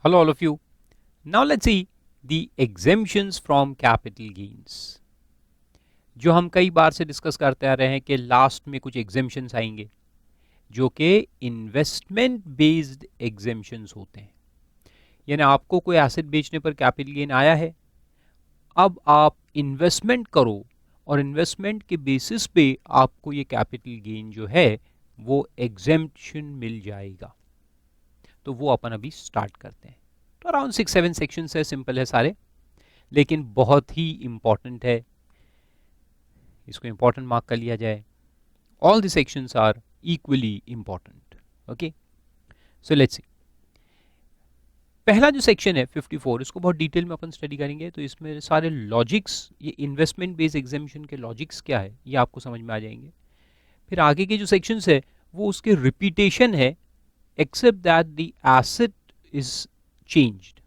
Hello, all of you. Now let's see the exemptions from capital gains. जो हम कई बार से डिस्कस करते आ रहे हैं कि लास्ट में कुछ एग्जेम्पन्स आएंगे जो कि इन्वेस्टमेंट बेस्ड एग्जेम्पन्स होते हैं। यानी आपको कोई एसेट बेचने पर कैपिटल गेन आया है, अब आप इन्वेस्टमेंट करो और इन्वेस्टमेंट के बेसिस पे आपको ये कैपिटल गेन जो है वो एग्जेम्पशन मिल जाएगा। तो वो अपन अभी स्टार्ट करते हैं। तो अराउंड 6-7 सेक्शंस है, सिंपल है सारे, लेकिन बहुत ही इंपॉर्टेंट है, इसको इंपॉर्टेंट मार्क कर लिया जाए। All the sections are equally important. Okay, so let's see. पहला जो सेक्शन है 54, इसको बहुत डिटेल में अपन स्टडी करेंगे। तो इसमें सारे लॉजिक्स, ये इन्वेस्टमेंट बेस्ड एग्जामिशन के लॉजिक्स क्या है ये आपको समझ में आ जाएंगे। फिर आगे के जो सेक्शंस है वो उसके रिपीटेशन है, except that the asset is changed.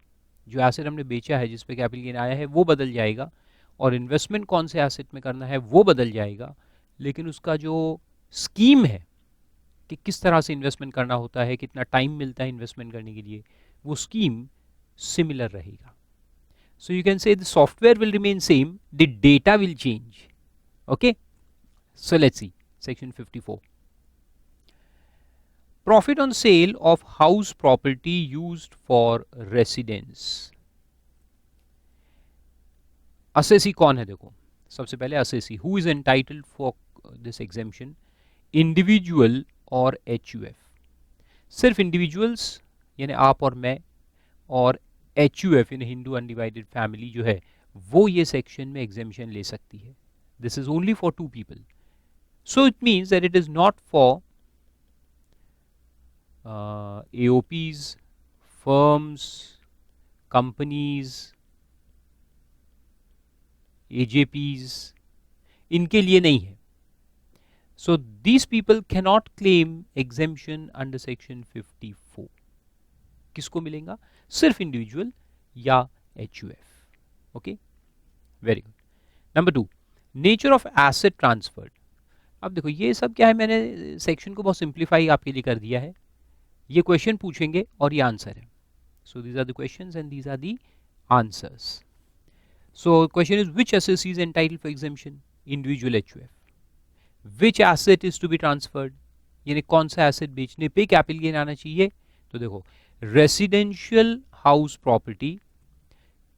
जो एसेट हमने बेचा है, जिस पे कैपिटल गेन आया है, वो बदल जाएगा और इन्वेस्टमेंट कौन से एसेट में करना है वो बदल जाएगा, लेकिन उसका जो स्कीम है कि किस तरह से इन्वेस्टमेंट करना होता है, कितना टाइम मिलता है इन्वेस्टमेंट करने के लिए, वो स्कीम सिमिलर रहेगा। So you can say the software will remain same, the data will change. Okay, so let's see section 54। Profit on sale of house property used for residence. Assessee कौन है? देखो, सबसे पहले assessee, who is entitled for this exemption, individual और HUF। सिर्फ individuals यानी आप और मैं, और HUF यानी हिंदू अनडिवाइडेड फैमिली जो है, वो ये सेक्शन में एग्जेम्पशन ले सकती है। This is only for 2 people. So it means that it is not for AOPs, firms, companies, AJPs, इनके लिए नहीं है। So these people cannot claim exemption under section 54. किसको मिलेगा? सिर्फ इंडिविजुअल या HUF। Okay, very good. Number 2, nature of asset transferred. अब देखो ये सब क्या है, मैंने सेक्शन को बहुत सिंप्लीफाई आपके लिए कर दिया है। ये क्वेश्चन पूछेंगे और ये आंसर है। So these are the questions and these are the answers. So question is which asset is entitled for exemption? Individual HUF। Which asset is to be transferred, यानी कौन सा एसेट बेचने पे कैपिटल गेन आना चाहिए? तो देखो, residential house property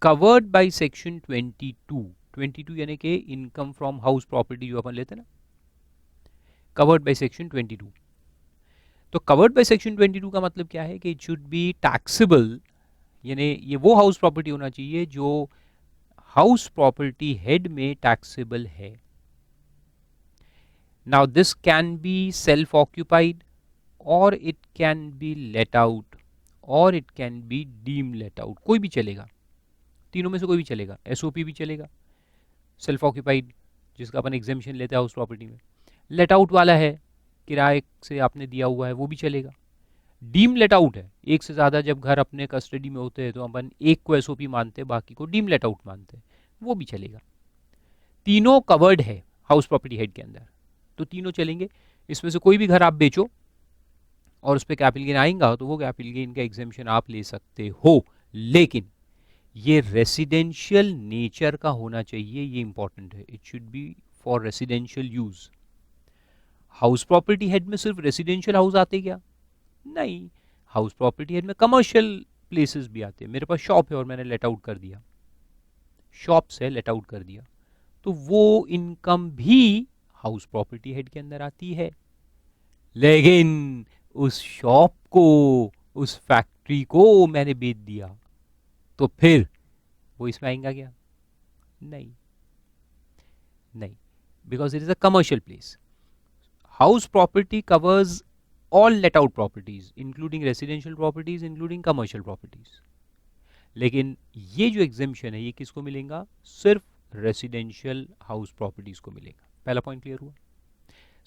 covered by section 22 यानी कि इनकम फ्रॉम हाउस प्रॉपर्टी जो अपन लेते हैं ना, कवर्ड बाय सेक्शन 22। तो कवर्ड बाय सेक्शन 22 का मतलब क्या है कि इट शुड बी टैक्सेबल, यानी ये वो हाउस प्रॉपर्टी होना चाहिए जो हाउस प्रॉपर्टी हेड में टैक्सेबल है। Now this can be self occupied, और it can be let out, और it can be deem let out. कोई भी चलेगा, तीनों में से कोई भी चलेगा। SOP भी चलेगा, सेल्फ ऑक्यूपाइड जिसका अपन एग्जेम्पशन लेते हैं हाउस प्रॉपर्टी में, लेट आउट वाला है, किराए से आपने दिया हुआ है, वो भी चलेगा। डीम लेट आउट है, एक से ज़्यादा जब घर अपने कस्टडी में होते हैं तो अपन एक को SOP मानते हैं, बाकी को डीम लेट आउट मानते हैं, वो भी चलेगा। तीनों कवर्ड है हाउस प्रॉपर्टी हेड के अंदर, तो तीनों चलेंगे। इसमें से कोई भी घर आप बेचो और उस पर कैपिटल गेन आएगा तो वो कैपिटल गेन का एग्जेम्पशन आप ले सकते हो, लेकिन ये रेसिडेंशियल नेचर का होना चाहिए, ये इंपॉर्टेंट है। It should be for residential use. House property head में सिर्फ रेसिडेंशियल हाउस आते क्या? नहीं, हाउस प्रॉपर्टी हेड में कमर्शियल प्लेसेस भी आते हैं। मेरे पास शॉप है और मैंने लेट आउट कर दिया, शॉप से लेट आउट कर दिया, तो वो इनकम भी हाउस प्रॉपर्टी हेड के अंदर आती है। लेकिन उस शॉप को, उस फैक्ट्री को मैंने बेच दिया, तो फिर वो इसमें आएगा क्या? नहीं, नहीं, because it is a commercial place. House property covers all let out properties including residential properties including commercial properties, लेकिन ये जो एग्जेम्पशन है ये किसको मिलेगा? सिर्फ रेसिडेंशियल हाउस प्रॉपर्टीज को मिलेगा। पहला पॉइंट क्लियर हुआ।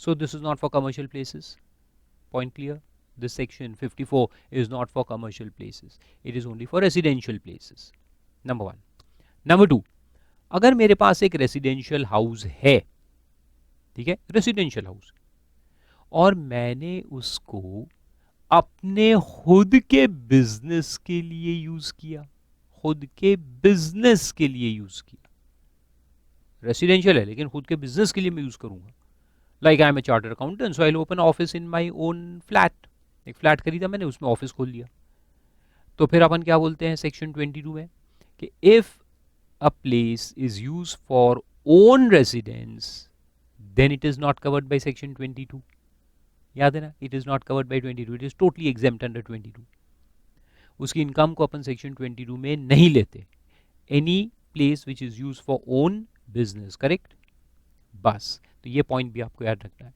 So this is not for commercial places, point clear. This section 54 is not for commercial places, it is only for residential places. Number 1। Number 2, अगर मेरे पास एक रेसिडेंशियल हाउस है, ठीक है, रेसिडेंशियल हाउस, और मैंने उसको अपने खुद के बिजनेस के लिए यूज किया, खुद के बिजनेस के लिए यूज किया। रेसिडेंशियल है लेकिन खुद के बिजनेस के लिए मैं यूज करूंगा। Like I am a chartered accountant, so I will open office in my own flat. एक फ्लैट खरीदा मैंने, उसमें ऑफिस खोल लिया। तो फिर अपन क्या बोलते हैं सेक्शन 22 में कि if a place is use for own residence then it is not covered by section 22। याद है ना, it is not covered by 22, it is totally exempt under 22। उसकी इनकम को अपन सेक्शन 22 में नहीं लेते। Any place which is use for own business, correct. बस तो ये पॉइंट भी आपको याद रखना है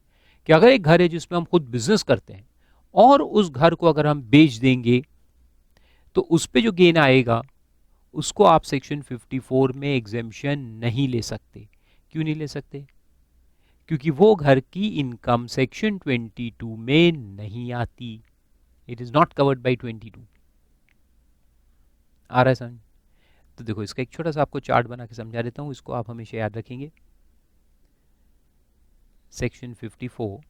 कि अगर एक घर है जिसमें हम खुद बिजनेस करते हैं और उस घर को अगर हम बेच देंगे तो उस पे जो गेन आएगा उसको आप सेक्शन 54 में एग्जेम्पशन नहीं ले सकते। क्यों नहीं ले सकते? क्योंकि वो घर की इनकम सेक्शन 22 में नहीं आती। It is not covered by 22। आ रहा है समझ? तो देखो इसका एक छोटा सा आपको चार्ट बना के समझा देता हूं, इसको आप हमेशा याद रखेंगे। Section 54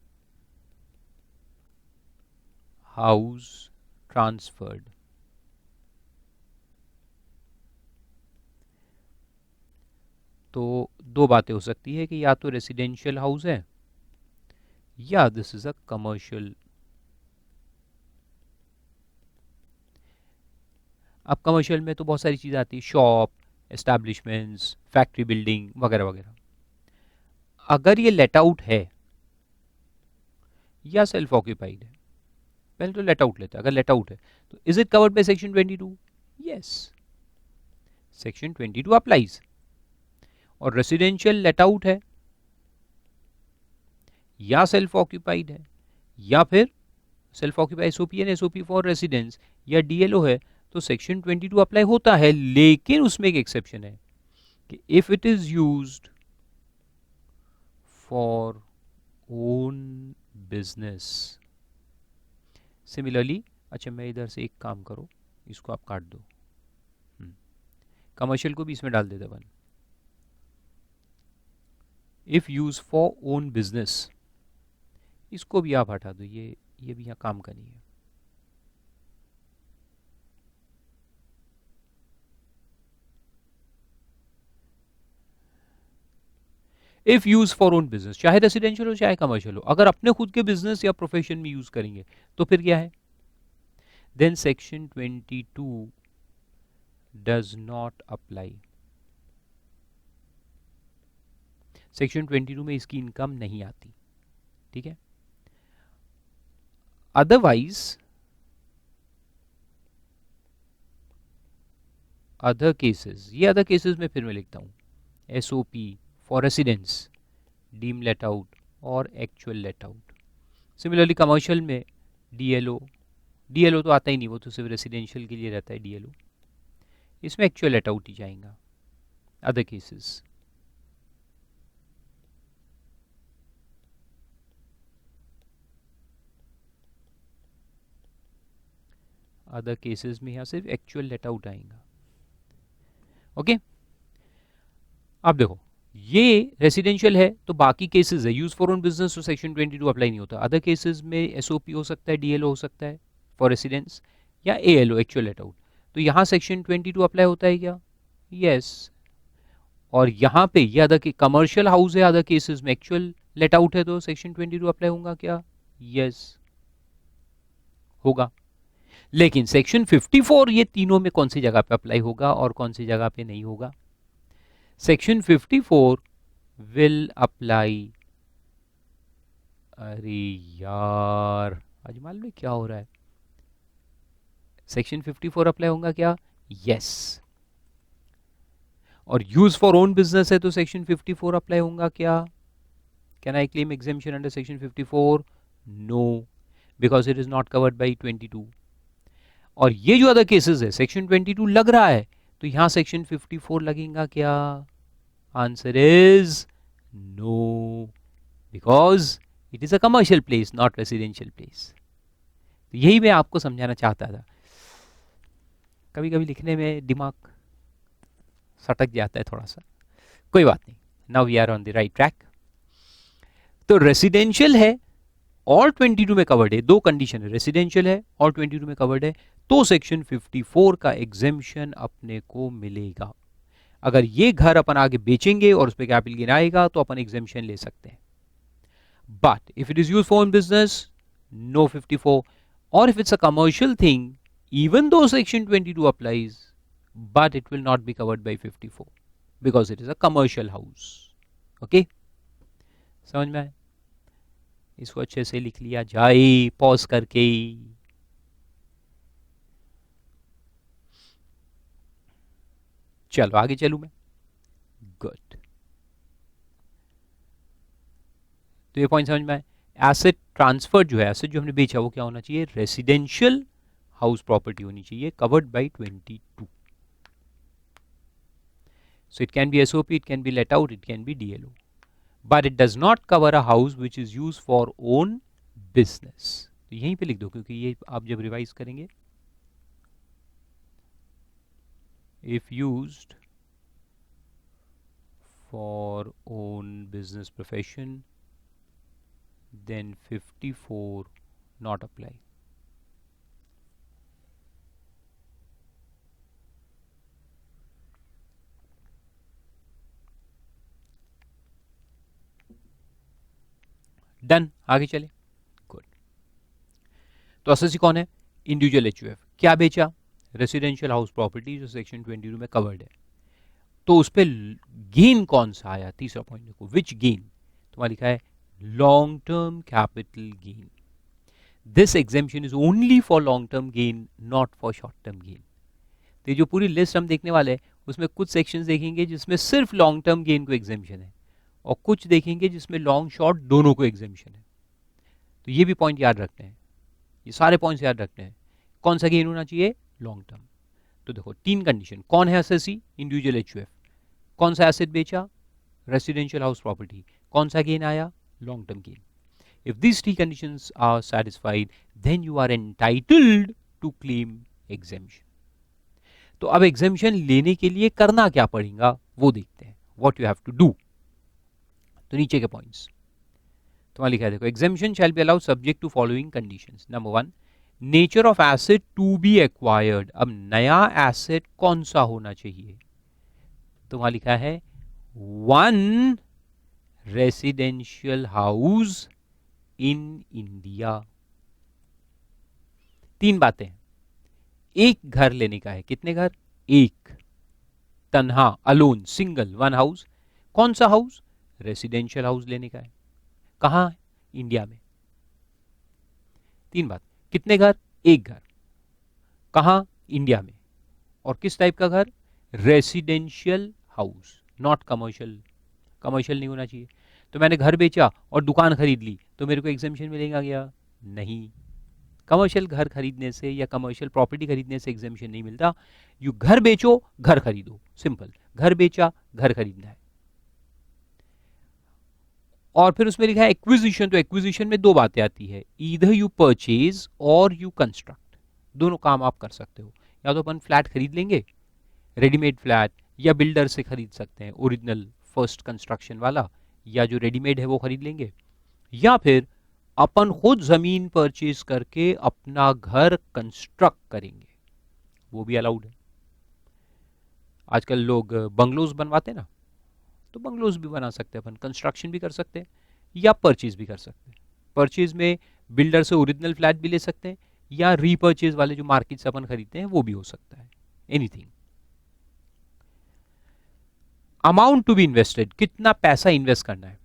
house transferred. तो दो बातें हो सकती है कि या तो रेसिडेंशियल हाउस है या दिस इज अ कमर्शियल। अब कमर्शियल में तो बहुत सारी चीज़ें आती है, शॉप, एस्टैब्लिशमेंट्स, फैक्ट्री बिल्डिंग वगैरह वगैरह। अगर ये लेट आउट है या सेल्फ ऑक्यूपाइड है, पहले तो लेट आउट लेते हैं। अगर लेट आउट है तो is it covered by section 22? Yes, section 22 applies. और रेसिडेंशियल लेट आउट है या सेल्फ ऑक्यूपाइड है या फिर self occupied SOP and SOP for residence या डीएलओ है तो सेक्शन 22 अप्लाई होता है। लेकिन उसमें एक एक्सेप्शन है कि if it is used for own business. Similarly, अच्छा मैं इधर से एक काम करो, इसको आप काट दो, कमर्शियल को भी इसमें डाल देते अपन। If use for own business, इसको भी आप हटा दो, ये भी यहाँ काम का नहीं है। If use for own business, चाहे रेसिडेंशियल हो चाहे कमर्शियल हो, अगर अपने खुद के बिजनेस या प्रोफेशन में यूज करेंगे तो फिर क्या है? Then section 22 does not apply. Section 22 में इसकी इनकम नहीं आती, ठीक है। अदरवाइज अदर केसेस, ये अदर केसेस में फिर मैं लिखता हूं SOP for residence, deem let out और actual let out. Similarly commercial में डीएलओ, डीएलओ तो आता ही नहीं, वो तो सिर्फ रेसिडेंशियल के लिए रहता है डीएलओ, इसमें एक्चुअल लेट आउट ही जाएगा। अदर केसेस, अदर केसेस में यहां सिर्फ एक्चुअल लेट आउट आएगा। ओके, अब देखो ये रेसिडेंशियल है तो बाकी केसेस है यूज फॉर ओन बिजनेस तो सेक्शन 22 अप्लाई नहीं होता। अदर केसेस में एसओपी हो सकता है, डीएलओ हो सकता है फॉर रेसिडेंस या एएलओ एक्चुअल लेट आउट, तो यहाँ सेक्शन 22 अप्लाई होता है क्या? यस। और यहाँ पे ये अदर के कमर्शियल हाउस है, अदर केसेस में एक्चुअल लेट आउट है तो सेक्शन 22 अप्लाई होगा क्या? यस होगा। लेकिन सेक्शन 54 ये तीनों में कौन सी जगह पे अप्लाई होगा और कौन सी जगह पे नहीं होगा? सेक्शन 54 विल अप्लाई, अरे यार आज मालूम है क्या हो रहा है, सेक्शन 54 अप्लाई होगा क्या? यस। और यूज फॉर ओन बिजनेस है तो सेक्शन 54 अप्लाई होगा क्या? Can I claim exemption under section 54? No, because it is not covered by 22। और ये जो अदर केसेस है सेक्शन 22 लग रहा है तो यहां सेक्शन 54 लगेगा क्या? Answer is no, because it is a commercial place not residential place. तो यही मैं आपको समझाना चाहता था। कभी कभी लिखने में दिमाग सटक जाता है थोड़ा सा, कोई बात नहीं। Now we are on the right track. तो रेसिडेंशियल है और 22 में कवर्ड है, दो कंडीशन है, रेसिडेंशियल है और 22 में कवर्ड है, तो सेक्शन 54 का एग्जेम्पशन अपने को मिलेगा। अगर ये घर अपन आगे बेचेंगे और उस पर कैपिटल गेन आएगा तो अपन एग्जेम्पशन ले सकते हैं। But if it is use for business, no 54, और if it's a commercial thing, even though section 22 applies, but it will not be covered by 54 because it is a commercial house. Okay, समझ में आए? इसको अच्छे से लिख लिया जाए पॉज करके। चलो आगे चलूं मैं। गुड, तो ये पॉइंट समझ में आए। एसेट ट्रांसफर जो है, एसेट जो हमने बेचा वो क्या होना चाहिए, रेसिडेंशियल हाउस प्रॉपर्टी होनी चाहिए, covered by 22। So it can be SOP, it can be let out, it can be DLO, but it does not cover a house which is used for own business. तो यहीं पे लिख दो, क्योंकि ये आप जब रिवाइज करेंगे, if used for own business profession, then 54 not apply. Done, आगे चले। गुड, तो एसएससी कौन है, इंडिविजुअल एचयूएफ। क्या बेचा, रेसिडेंशियल हाउस प्रॉपर्टी जो सेक्शन 22 में कवर्ड है। तो उस पर गेन कौन सा आया, तीसरा पॉइंट देखो, विच गेन, तो वहां लिखा है long term capital gain. This exemption is only for long term gain, not for short term gain. तो ये जो पूरी लिस्ट हम देखने वाले हैं उसमें कुछ सेक्शंस देखेंगे जिसमें सिर्फ लॉन्ग टर्म गेन को एग्जेम्पशन है, और कुछ देखेंगे जिसमें लॉन्ग शॉर्ट दोनों को एग्जेम्पशन है। तो ये भी पॉइंट याद रखते हैं, ये सारे पॉइंट्स याद रखते हैं। कौन सा गेन होना चाहिए, लॉन्ग टर्म। तो देखो तीन कंडीशन, कौन है एसएससी, इंडिविजुअल एचयूएफ, कौन सा एसेट बेचा, रेसिडेंशियल हाउस प्रॉपर्टी, कौन सा गेन आया, long term gain. If these three conditions are satisfied, then you are entitled to claim exemption. तो अब एग्जेम्पशन लेने के लिए करना क्या पड़ेगा वो देखते हैं, what you have to do. तो नीचे के पॉइंट्स तुम्हारा लिखा है, देखो, exemption shall be allowed subject to following conditions. Number 1, nature of asset to be acquired. अब नया एसेट कौन सा होना चाहिए, तो वहां लिखा है 1 रेसिडेंशियल हाउस इन इंडिया। तीन बातें, एक घर लेने का है, कितने घर, एक, तन्हा, अलोन, सिंगल, 1 हाउस। कौन सा हाउस, रेसिडेंशियल हाउस लेने का है, कहां, इंडिया में। तीन बात, कितने घर, एक घर, कहां, इंडिया में, और किस टाइप का घर, residential house, not commercial. Commercial नहीं होना चाहिए। तो मैंने घर बेचा और दुकान खरीद ली तो मेरे को एग्जेम्पशन मिलेगा क्या, नहीं। कमर्शियल घर खरीदने से या कमर्शियल प्रॉपर्टी खरीदने से एग्जेम्पशन नहीं मिलता। यू घर बेचो, घर खरीदो, सिंपल, घर बेचा, घर खरीदना है। और फिर उसमें लिखा है एक्विजिशन, तो एक्विजिशन में दो बातें आती है, ईदर यू परचेज और यू कंस्ट्रक्ट। दोनों काम आप कर सकते हो, या तो अपन फ्लैट खरीद लेंगे, रेडीमेड फ्लैट, या बिल्डर से खरीद सकते हैं ओरिजिनल फर्स्ट कंस्ट्रक्शन वाला, या जो रेडीमेड है वो खरीद लेंगे, या फिर अपन खुद जमीन परचेज करके अपना घर कंस्ट्रक्ट करेंगे, वो भी अलाउड है। आजकल लोग बंगलोज बनवाते हैं ना, तो बंगलोज भी बना सकते हैं अपन, कंस्ट्रक्शन भी कर सकते हैं या परचेज भी कर सकते हैं। परचेज में बिल्डर से ओरिजिनल फ्लैट भी ले सकते हैं, या रीपर्चेज वाले जो मार्केट से अपन खरीदते हैं वो भी हो सकता है, anything. Amount to be invested, कितना पैसा इन्वेस्ट करना है।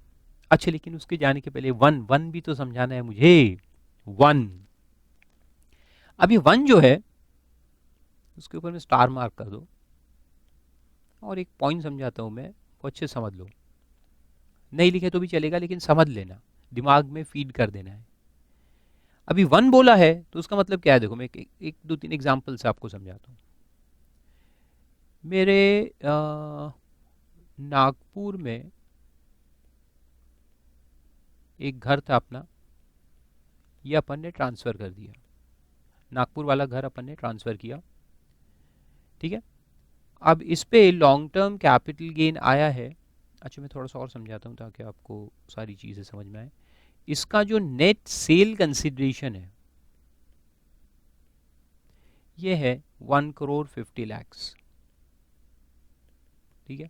अच्छा, लेकिन उसके जाने के पहले वन भी तो समझाना है मुझे। वन, अभी वन जो है उसके ऊपर में स्टार मार्क कर दो, और एक पॉइंट समझाता हूं मैं, वो अच्छे समझ लो, नहीं लिखे तो भी चलेगा लेकिन समझ लेना, दिमाग में फीड कर देना है। अभी वन बोला है तो उसका मतलब क्या है, देखो मैं एक दो तीन एग्जाम्पल से आपको समझाता हूँ। मेरे नागपुर में एक घर था अपना, ये अपन ने ट्रांसफ़र कर दिया, नागपुर वाला घर अपन ने ट्रांसफ़र किया, ठीक है। अब इस पे लॉन्ग टर्म कैपिटल गेन आया है। अच्छा, मैं थोड़ा सा और समझाता हूँ ताकि आपको सारी चीज़ें समझ में आए। इसका जो नेट सेल कंसिडरेशन है ये है 1,50,00,000। ठीक है,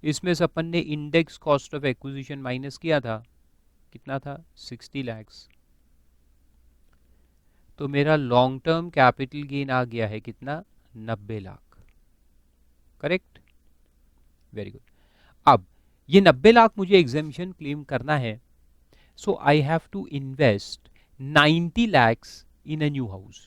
इसमें से अपन ने index cost of acquisition minus किया था, कितना था 60 lakhs। तो मेरा लॉन्ग टर्म कैपिटल गेन आ गया है कितना 90 लाख। Correct, very good. अब ये 90 लाख मुझे एग्जेम्पशन क्लेम करना है, so I have to invest 90 lakhs in a new house.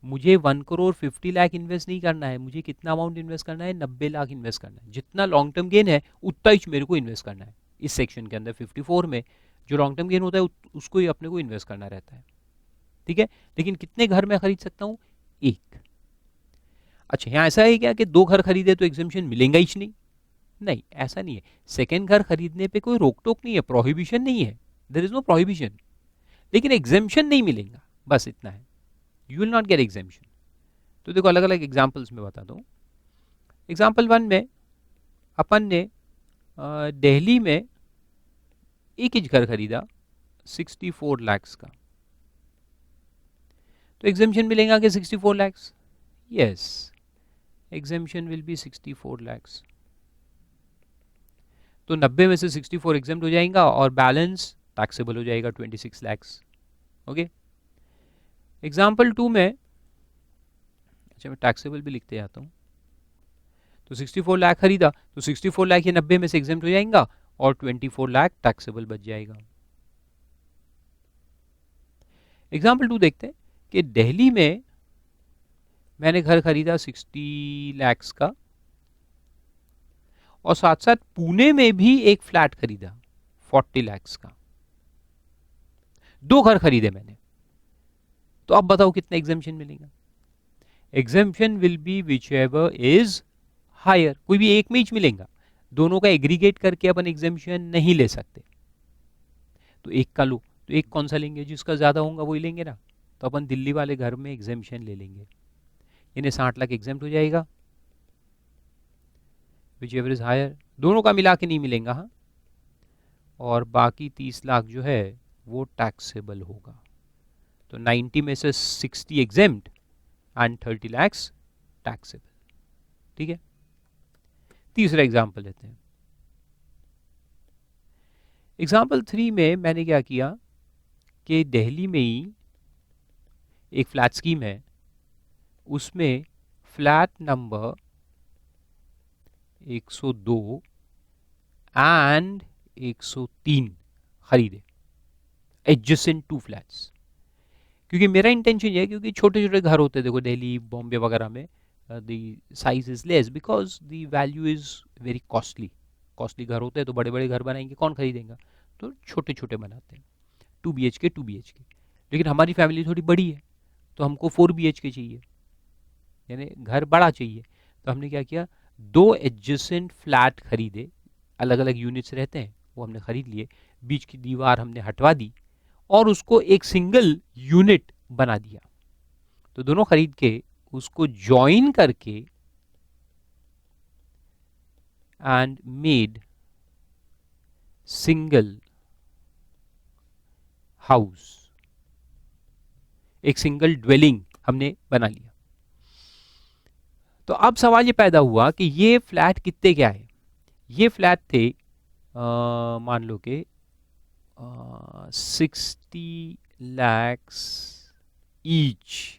मुझे 1,50,00,000 इन्वेस्ट नहीं करना है, मुझे कितना अमाउंट इन्वेस्ट करना है 90 लाख इन्वेस्ट करना है। जितना लॉन्ग टर्म गेन है उतना ही मेरे को इन्वेस्ट करना है। इस सेक्शन के अंदर 54 में जो लॉन्ग टर्म गेन होता है उसको ही अपने को इन्वेस्ट करना रहता है। ठीक है, लेकिन कितने घर मैं खरीद सकता हूँ, एक। अच्छा, यहाँ ऐसा है क्या कि 2 घर खरीदे तो एग्जेम्पशन मिलेगा ही नहीं? नहीं, ऐसा नहीं है। सेकेंड घर खरीदने पे कोई रोक टोक नहीं है, प्रोहिबिशन नहीं है, देयर इज नो प्रोहिबिशन, लेकिन एग्जेम्पशन नहीं मिलेगा, बस इतना है। You will not gate exemption. तो देखो अलग अलग एग्जाम्पल्स में बताता हूँ। एग्जाम्पल 1 में अपन ने दिल्ली में एक ही घर खरीदा 64 lakhs का, तो एग्जेम्पशन मिलेगा कि 64 lakhs? Yes, exemption will B 64 lakhs। तो 90 में से 64 एग्जेम्प्ट हो जाएगा और बैलेंस टैक्सेबल हो जाएगा 26 lakhs। ओके, एग्जाम्पल 2 में, अच्छा मैं टैक्सेबल भी लिखते जाता हूँ, तो 64 लाख खरीदा तो 64 लाख ये 90 में से एग्जेम्प्ट हो जाएगा और 24 लाख टैक्सेबल बच जाएगा। एग्जाम्पल 2 देखते हैं कि दिल्ली में मैंने घर खरीदा 60 lakhs का और साथ साथ पुणे में भी एक फ्लैट खरीदा 40 lakhs का। 2 घर खरीदे मैंने, तो अब बताओ कितना एग्जेम्पशन मिलेगा? Exemption will be whichever is higher. कोई भी एक में ही मिलेगा, दोनों का एग्रीगेट करके अपन एग्जेम्पशन नहीं ले सकते। तो एक का लो, तो एक कौन सा लेंगे? जिसका ज्यादा होगा वही लेंगे ना। तो अपन दिल्ली वाले घर में एग्जेम्पशन ले लेंगे, इन्हें 60 लाख एग्जेम्प्ट हो जाएगा, व्हिचएवर इज हायर। दोनों का मिला के नहीं मिलेगा, हाँ, और बाकी 30 लाख जो है वो टैक्सेबल होगा। तो 90 में से 60 एग्जेम्प्ट एंड 30 lakhs टैक्सेबल। ठीक है, तीसरा एग्जाम्पल लेते हैं। एग्जाम्पल 3 में मैंने क्या किया कि दिल्ली में ही एक फ्लैट स्कीम है, उसमें फ्लैट नंबर 102 एंड 103 खरीदे, एडजेसेंट 2 फ्लैट्स। क्योंकि मेरा इंटेंशन ये है, क्योंकि छोटे छोटे घर होते हैं, देखो दिल्ली बॉम्बे वगैरह में the size is less because the value is very costly घर होते हैं, तो बड़े बड़े घर बनाएंगे, कौन खरीदेगा? तो छोटे छोटे बनाते हैं, 2 BHK 2 BHK। लेकिन हमारी फैमिली थोड़ी बड़ी है, तो हमको 4 BHK चाहिए, यानी घर बड़ा चाहिए। तो हमने क्या किया, 2 एडजेसेंट फ्लैट खरीदे, अलग अलग यूनिट्स रहते हैं, वो हमने खरीद लिए, बीच की दीवार हमने हटवा दी और उसको एक सिंगल यूनिट बना दिया। तो दोनों खरीद के उसको ज्वाइन करके एंड मेड सिंगल हाउस, एक सिंगल ड्वेलिंग हमने बना लिया। तो अब सवाल ये पैदा हुआ कि ये फ्लैट कितने क्या है? ये फ्लैट थे मान लो कि 60 lakhs ईच,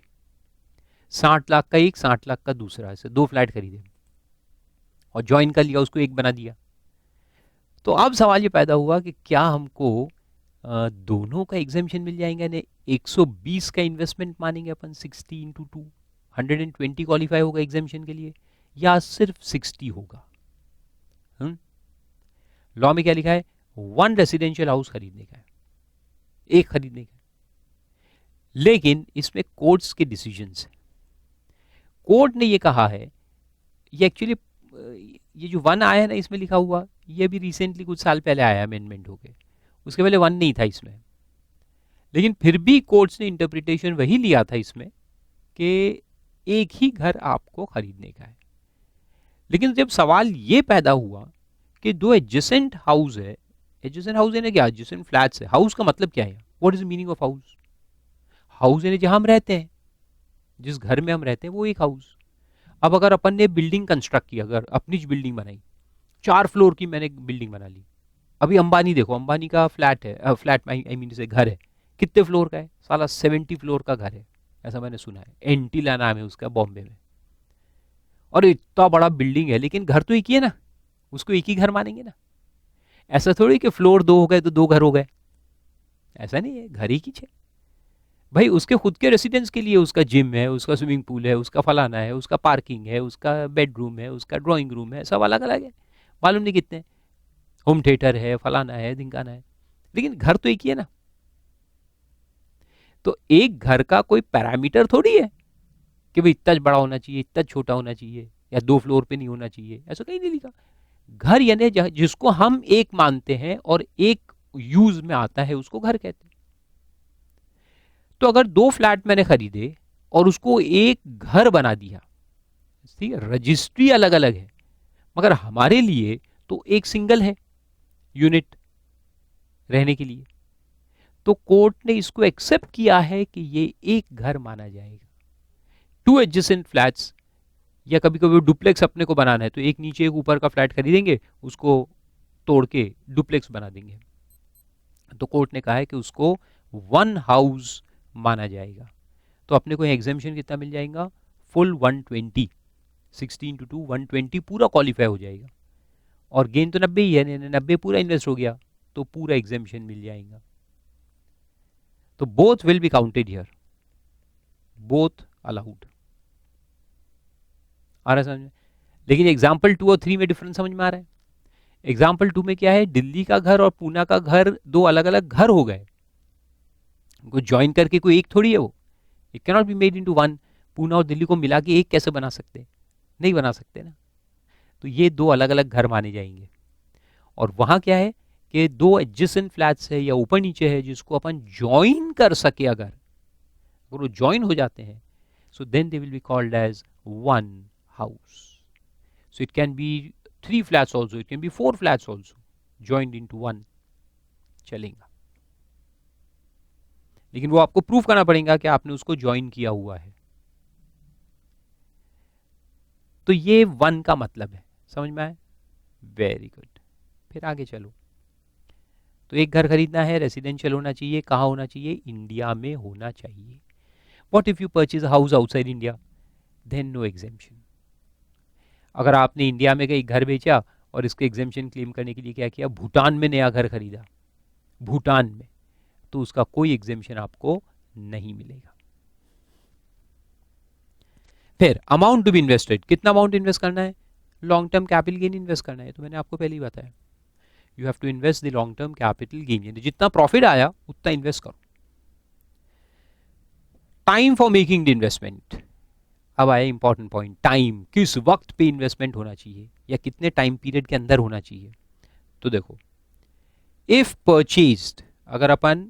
60 लाख का एक, 60 लाख का दूसरा, ऐसे 2 फ्लैट खरीदे और ज्वाइन कर लिया, उसको एक बना दिया। तो अब सवाल ये पैदा हुआ कि क्या हमको दोनों का एग्जेम्पशन मिल जाएंगे? यानी 120 का इन्वेस्टमेंट मानेंगे अपन, 60 × 2 120 क्वालिफाई होगा एग्जेम्पशन के लिए, या सिर्फ 60 होगा? लॉ में क्या लिखा है? 1 रेसिडेंशियल हाउस खरीदने का है, एक खरीदने का। लेकिन इसमें कोर्ट्स के डिसीजंस हैं। कोर्ट ने ये कहा है, ये एक्चुअली ये जो 1 आया है ना इसमें लिखा हुआ, ये भी रिसेंटली कुछ साल पहले आया अमेंडमेंट होके, उसके पहले 1 नहीं था इसमें। लेकिन फिर भी कोर्ट्स ने इंटरप्रिटेशन वही लिया था इसमें कि एक ही घर आपको खरीदने का है। लेकिन जब सवाल ये पैदा हुआ कि 2 एडजेसेंट हाउस है, एडजेसेंट हाउस यानी क्या, एडजेसेंट फ्लैट्स है। हाउस का मतलब क्या है, what is the meaning of house? House यानी जहां हम रहते हैं, जिस घर में हम रहते हैं वो एक हाउस। अब अगर अपन ने बिल्डिंग कंस्ट्रक्ट की, अगर अपनी बिल्डिंग बनाई, 4 फ्लोर की मैंने बिल्डिंग बना ली। अभी अंबानी देखो, अंबानी का फ्लैट है, फ्लैट आई मीन से घर है, कितने फ्लोर का है साला, 70 फ्लोर का घर है, ऐसा मैंने सुना है। एंटीला नाम है उसका, बॉम्बे में। और इतना बड़ा बिल्डिंग है, लेकिन घर तो एक ही है ना, उसको एक ही घर मानेंगे ना। ऐसा थोड़ी कि फ्लोर 2 हो गए तो 2 घर हो गए, ऐसा नहीं है, घर एक ही है भाई। उसके खुद के रेसिडेंस के लिए उसका जिम है, उसका स्विमिंग पूल है, उसका फलाना है, उसका पार्किंग है, उसका बेडरूम है, उसका ड्राइंग रूम है, सब अलग अलग है, मालूम नहीं कितने, होम थिएटर है, फलाना है, ढिंकाना है, लेकिन घर तो एक ही है ना। तो एक घर का कोई पैरामीटर थोड़ी है कि भाई इतना बड़ा होना चाहिए, इतना छोटा होना चाहिए, या 2 फ्लोर पे नहीं होना चाहिए, ऐसा कहीं नहीं लिखा। घर यानी जिसको हम एक मानते हैं और एक यूज में आता है, उसको घर कहते हैं। तो अगर 2 फ्लैट मैंने खरीदे और उसको एक घर बना दिया, ठीक है, रजिस्ट्री अलग अलग है, मगर हमारे लिए तो एक सिंगल है यूनिट रहने के लिए, तो कोर्ट ने इसको एक्सेप्ट किया है कि ये एक घर माना जाएगा। 2 एडजेसेंट फ्लैट्स, या कभी कभी डुप्लेक्स अपने को बनाना है तो एक नीचे एक ऊपर का फ्लैट खरीदेंगे, उसको तोड़ के डुप्लेक्स बना देंगे, तो कोर्ट ने कहा है कि उसको 1 हाउस माना जाएगा। तो अपने को एग्जेम्पशन कितना मिल जाएगा, फुल 120, 16 टू 2 120 पूरा क्वालिफाई हो जाएगा। और गेन तो 90 ही है, 90 पूरा इन्वेस्ट हो गया, तो पूरा एग्जेम्पशन मिल जाएगा। तो both will be counted here, both allowed. आ रहा है समझ में? लेकिन एग्जाम्पल 2 और 3 में डिफरेंस समझ में आ रहा है। एग्जाम्पल 2 में क्या है, दिल्ली का घर और पूना का घर 2 अलग अलग घर हो गए, उनको ज्वाइन करके कोई एक थोड़ी है वो, it cannot be made into one. Poona और दिल्ली को मिला के एक कैसे बना सकते, नहीं बना सकते ना। तो ये 2 अलग अलग घर माने जाएंगे। और वहां क्या है कि 2 एडजेसेंट फ्लैट्स है या ऊपर नीचे है, जिसको अपन ज्वाइन कर सके, अगर वो ज्वाइन हो जाते हैं, so then they will be called as one house. So it can be 3 flats also, it can be 4 flats also joined into one, चलेगा। लेकिन वो आपको प्रूफ करना पड़ेगा कि आपने उसको ज्वाइन किया हुआ है। तो ये वन का मतलब है, समझ में आया? Very good. फिर आगे चलो। तो एक घर खरीदना है, रेसिडेंशियल होना चाहिए, कहाँ होना चाहिए, इंडिया में होना चाहिए। What if you purchase a house outside India? Then no exemption. अगर आपने इंडिया में कहीं घर बेचा और इसके एग्जेम्पशन क्लेम करने के लिए क्या किया, भूटान में नया घर खरीदा, भूटान में, तो उसका कोई एग्जेम्पशन आपको नहीं मिलेगा। फिर अमाउंट टू बी इन्वेस्टेड, कितना अमाउंट इन्वेस्ट करना है, long term capital gain invest करना है। तो मैंने आपको पहले ही बताया, you have to invest the long term capital gain, जितना प्रॉफिट आया उतना इन्वेस्ट करो। Time for making the investment, अब आया इंपॉर्टेंट पॉइंट, टाइम, किस वक्त पे इन्वेस्टमेंट होना चाहिए या कितने टाइम पीरियड के अंदर होना चाहिए। तो देखो, इफ परचेज्ड, अगर अपन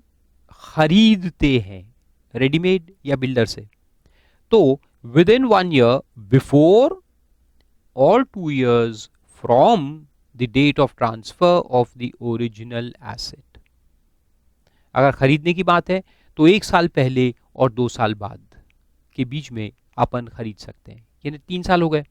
खरीदते हैं रेडीमेड या बिल्डर से, तो विद इन 1 ईयर बिफोर और 2 years from the date of transfer of the original asset. अगर खरीदने की बात है तो 1 साल पहले और 2 साल बाद के बीच में अपन खरीद सकते हैं, यानी 3 साल हो गए।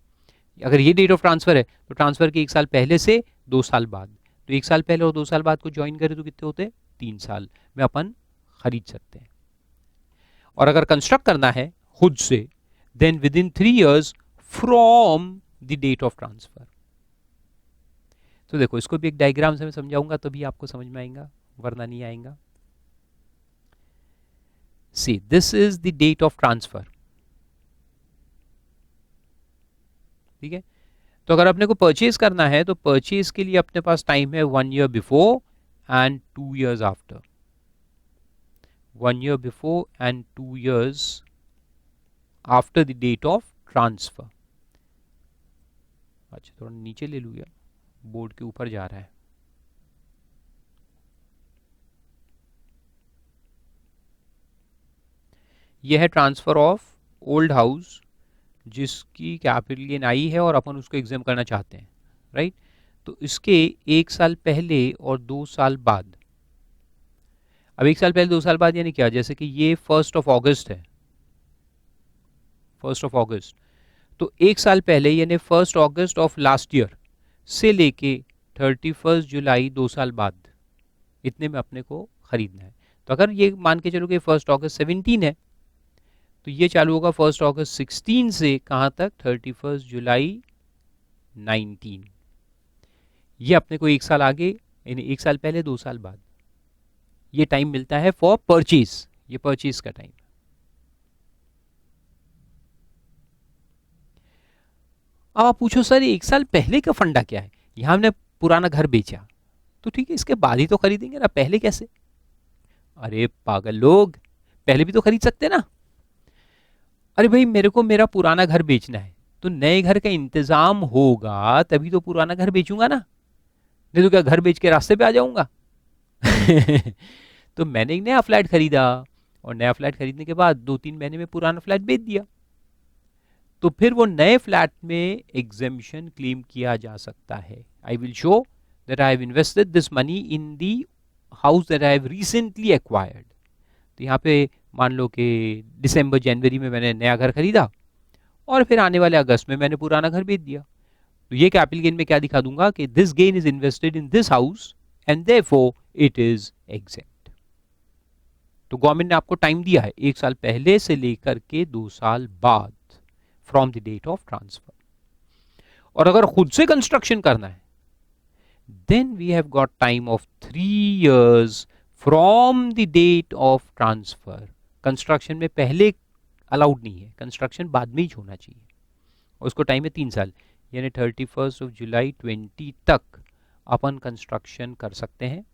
अगर ये डेट ऑफ ट्रांसफर है तो ट्रांसफर के 1 साल पहले से 2 साल बाद, तो 1 साल पहले और 2 साल बाद को ज्वाइन करें तो कितने होते हैं, 3 साल में अपन खरीद सकते हैं। और अगर कंस्ट्रक्ट करना है खुद से, then within 3 years from the date of transfer. तो देखो, इसको भी एक डायग्राम से मैं समझाऊंगा तभी आपको समझ में आएगा, वरना नहीं आएगा। See this is the date of transfer, ठीक है। तो अगर अपने को परचेज करना है तो परचेज के लिए अपने पास टाइम है 1 year before and 2 years after, 1 year before and 2 years after the date of transfer. अच्छा, थोड़ा नीचे ले लूँ, बोर्ड के ऊपर जा रहा है। यह है ट्रांसफर ऑफ ओल्ड हाउस जिसकी कैपिटल गेन आई है और अपन उसको एग्जाम करना चाहते हैं, राइट। तो इसके 1 साल पहले और 2 साल बाद, अब 1 साल पहले 2 साल बाद यानी क्या, जैसे कि ये 1 अगस्त है, 1 अगस्त, तो 1 साल पहले यानी 1 अगस्त ऑफ लास्ट ईयर से लेके 31 जुलाई 2 साल बाद, इतने में अपने को खरीदना है। तो अगर ये मान के चलो कि 1 अगस्त 17 है, तो ये चालू होगा 1 अगस्त 16 से कहाँ तक, 31 जुलाई 19। ये अपने को 1 साल आगे, यानी 1 साल पहले 2 साल बाद, ये टाइम मिलता है फॉर परचेज, ये परचेज का टाइम। अब आप पूछो सर 1 साल पहले का फंडा क्या है, यहां हमने पुराना घर बेचा, तो ठीक है इसके बाद ही तो खरीदेंगे ना, पहले कैसे? अरे पागल लोग, पहले भी तो खरीद सकते ना। अरे भाई मेरे को मेरा पुराना घर बेचना है, तो नए घर का इंतजाम होगा तभी तो पुराना घर बेचूंगा ना, नहीं तो क्या घर बेच के रास्ते पे आ जाऊंगा। तो मैंने एक नया फ्लैट खरीदा, और नया फ्लैट खरीदने के बाद 2-3 महीने में पुराना फ्लैट बेच दिया, तो फिर वो नए फ्लैट में एग्जेम्पशन क्लेम किया जा सकता है। I will show that I have invested this money in the house that I have recently acquired. तो यहाँ पे मान लो कि दिसंबर जनवरी में मैंने नया घर खरीदा, और फिर आने वाले अगस्त में मैंने पुराना घर बेच दिया, तो ये कैपिटल गेन में क्या दिखा दूंगा कि this gain is invested in this house and therefore it is exempt. तो गवर्नमेंट ने आपको टाइम दिया है 1 साल पहले से लेकर के 2 साल बाद from the date of transfer. और अगर खुद से कंस्ट्रक्शन करना है, then we have got time of 3 years from the date of transfer. Construction में पहले अलाउड नहीं है, कंस्ट्रक्शन बाद में ही होना चाहिए, और उसको टाइम है 3 साल, यानी 31 जुलाई 20 तक अपन कंस्ट्रक्शन कर सकते हैं।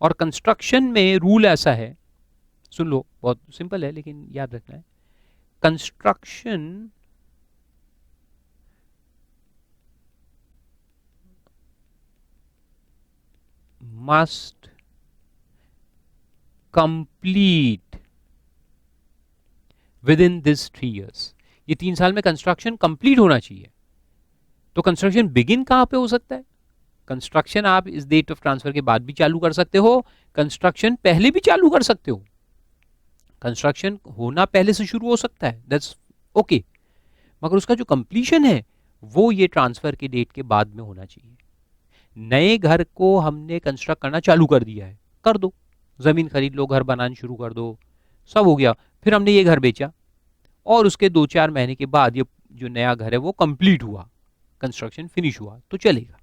और कंस्ट्रक्शन में रूल ऐसा है, सुन लो बहुत सिंपल है लेकिन याद रखना है, construction must complete within this 3 years। ये 3 साल में कंस्ट्रक्शन कंप्लीट होना चाहिए। तो कंस्ट्रक्शन बिगिन कहां पे हो सकता है? कंस्ट्रक्शन आप इस डेट ऑफ ट्रांसफर के बाद भी चालू कर सकते हो, कंस्ट्रक्शन पहले भी चालू कर सकते हो, कंस्ट्रक्शन होना पहले से शुरू हो सकता है, दैट्स ओके, मगर उसका जो कंप्लीशन है वो ये ट्रांसफर के डेट के बाद में होना चाहिए। नए घर को हमने कंस्ट्रक्ट करना चालू कर दिया है, कर दो, जमीन खरीद लो, घर बनाना शुरू कर दो, सब हो गया, फिर हमने ये घर बेचा और उसके 2-4 महीने के बाद ये जो नया घर है वो कंप्लीट हुआ, कंस्ट्रक्शन फिनिश हुआ, तो चलेगा।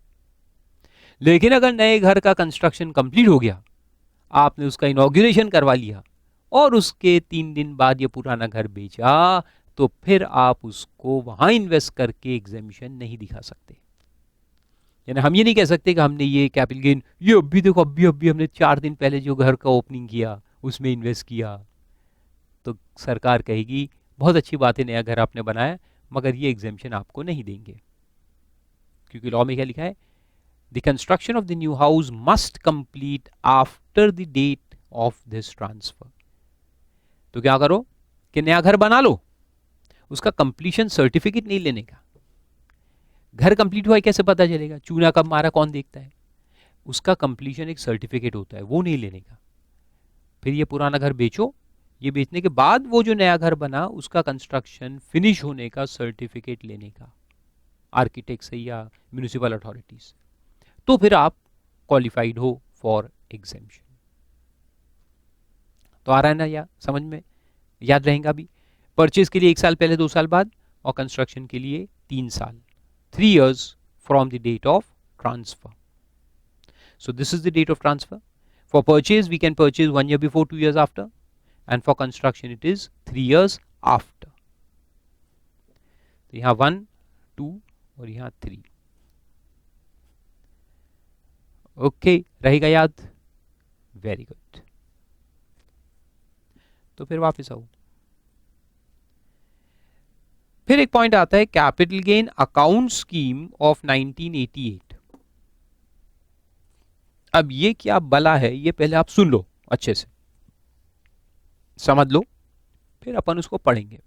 लेकिन अगर नए घर का कंस्ट्रक्शन कंप्लीट हो गया, आपने उसका इनॉग्रेशन करवा लिया और उसके 3 दिन बाद ये पुराना घर बेचा, तो फिर आप उसको वहां इन्वेस्ट करके एग्जेम्पशन नहीं दिखा सकते। यानी हम ये नहीं कह सकते कि हमने ये कैपिटल गेन, ये अभी देखो अभी हमने 4 दिन पहले जो घर का ओपनिंग किया उसमें इन्वेस्ट किया, तो सरकार कहेगी बहुत अच्छी बात है, नया घर आपने बनाया, मगर ये एग्जेम्पशन आपको नहीं देंगे, क्योंकि लॉ में क्या लिखा है, the construction of the new house must complete after the date of this transfer. तो क्या करो कि नया घर बना लो, उसका कंप्लीशन सर्टिफिकेट नहीं लेने का। घर कंप्लीट हुआ है कैसे पता चलेगा, चूना कब मारा कौन देखता है, उसका कंप्लीशन एक सर्टिफिकेट होता है, वो नहीं लेने का। फिर ये पुराना घर बेचो, ये बेचने के बाद वो जो नया घर बना उसका कंस्ट्रक्शन फिनिश होने का सर्टिफिकेट लेने का, आर्किटेक्ट से या म्यूनिसिपल अथॉरिटीज, तो फिर आप क्वालिफाइड हो फॉर एग्जेम्पशन। तो आ रहा है ना, या समझ में याद रहेगा भी। परचेज के लिए 1 साल पहले 2 साल बाद, और कंस्ट्रक्शन के लिए 3 साल, 3 years from the date of transfer. So this is the date of transfer. For purchase we can purchase 1 year before, 2 years after, and for construction it is 3 years after. तो यहाँ 1, 2 और यहाँ 3। ओके, रहेगा याद, very good. तो फिर वापस आओ, फिर एक पॉइंट आता है capital gain account scheme of 1988। अब ये क्या बला है, ये पहले आप सुन लो अच्छे से, समझ लो, फिर अपन उसको पढ़ेंगे।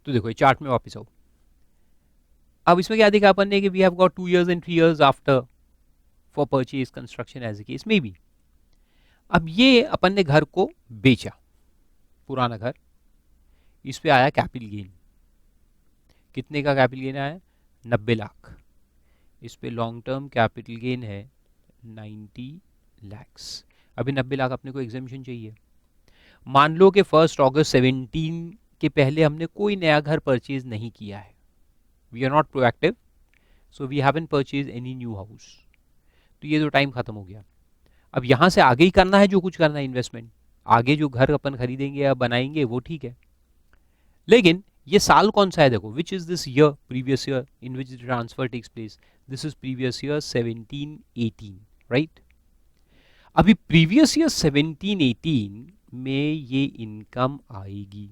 तो देखो ये चार्ट में वापस आओ। अब इसमें क्या देखा अपन ने कि we have got 2 years and 3 years after for purchase construction as a case may be. अब ये अपन ने घर को बेचा, पुराना घर, इस पे आया कैपिटल गेन। कितने का कैपिटल गेन आया? 90 लाख। इस पे लॉन्ग टर्म कैपिटल गेन है 90 lakhs। अभी 90 लाख अपने को एग्जेम्पशन चाहिए। मान लो कि 1 अगस्त 17 के पहले हमने कोई नया घर परचेज नहीं किया है, we are not proactive, so we haven't purchase any new house. तो ये तो टाइम खत्म हो गया। अब यहाँ से आगे ही करना है जो कुछ करना है इन्वेस्टमेंट, आगे जो घर अपन खरीदेंगे या बनाएंगे वो ठीक है, लेकिन ये साल कौन सा है? देखो, which is this year, previous year in which the transfer takes place, this is previous year 17-18, right. अभी प्रीवियस ईयर 17-18 में ये इनकम आएगी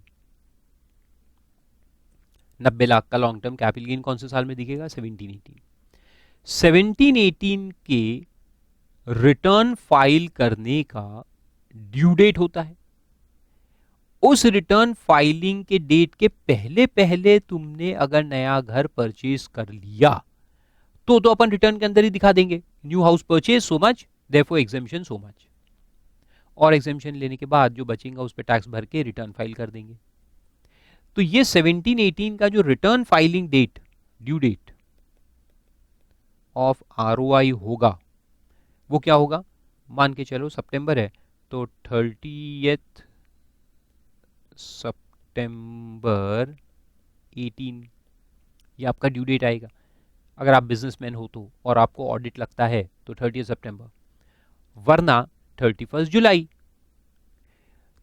90 लाख का। लॉन्ग टर्म कैपिटल गेन कौन से साल में दिखेगा? 17-18। 17-18 के रिटर्न फाइल करने का ड्यू डेट होता है। उस रिटर्न फाइलिंग के डेट के पहले पहले तुमने अगर नया घर परचेज कर लिया तो अपन रिटर्न के अंदर ही दिखा देंगे, new house purchase so much, therefore exemption so much. और एग्जेम्पशन लेने के बाद जो बचेगा उस पर टैक्स भर के रिटर्न फाइल कर देंगे। तो ये 17-18 का जो return filing date, due date of ROI होगा, वो क्या होगा? मान के चलो सितंबर है तो 30 सितंबर 18 ये आपका ड्यू डेट आएगा। अगर आप बिजनेसमैन हो तो, और आपको ऑडिट लगता है तो 30 सितंबर, वरना 31 जुलाई।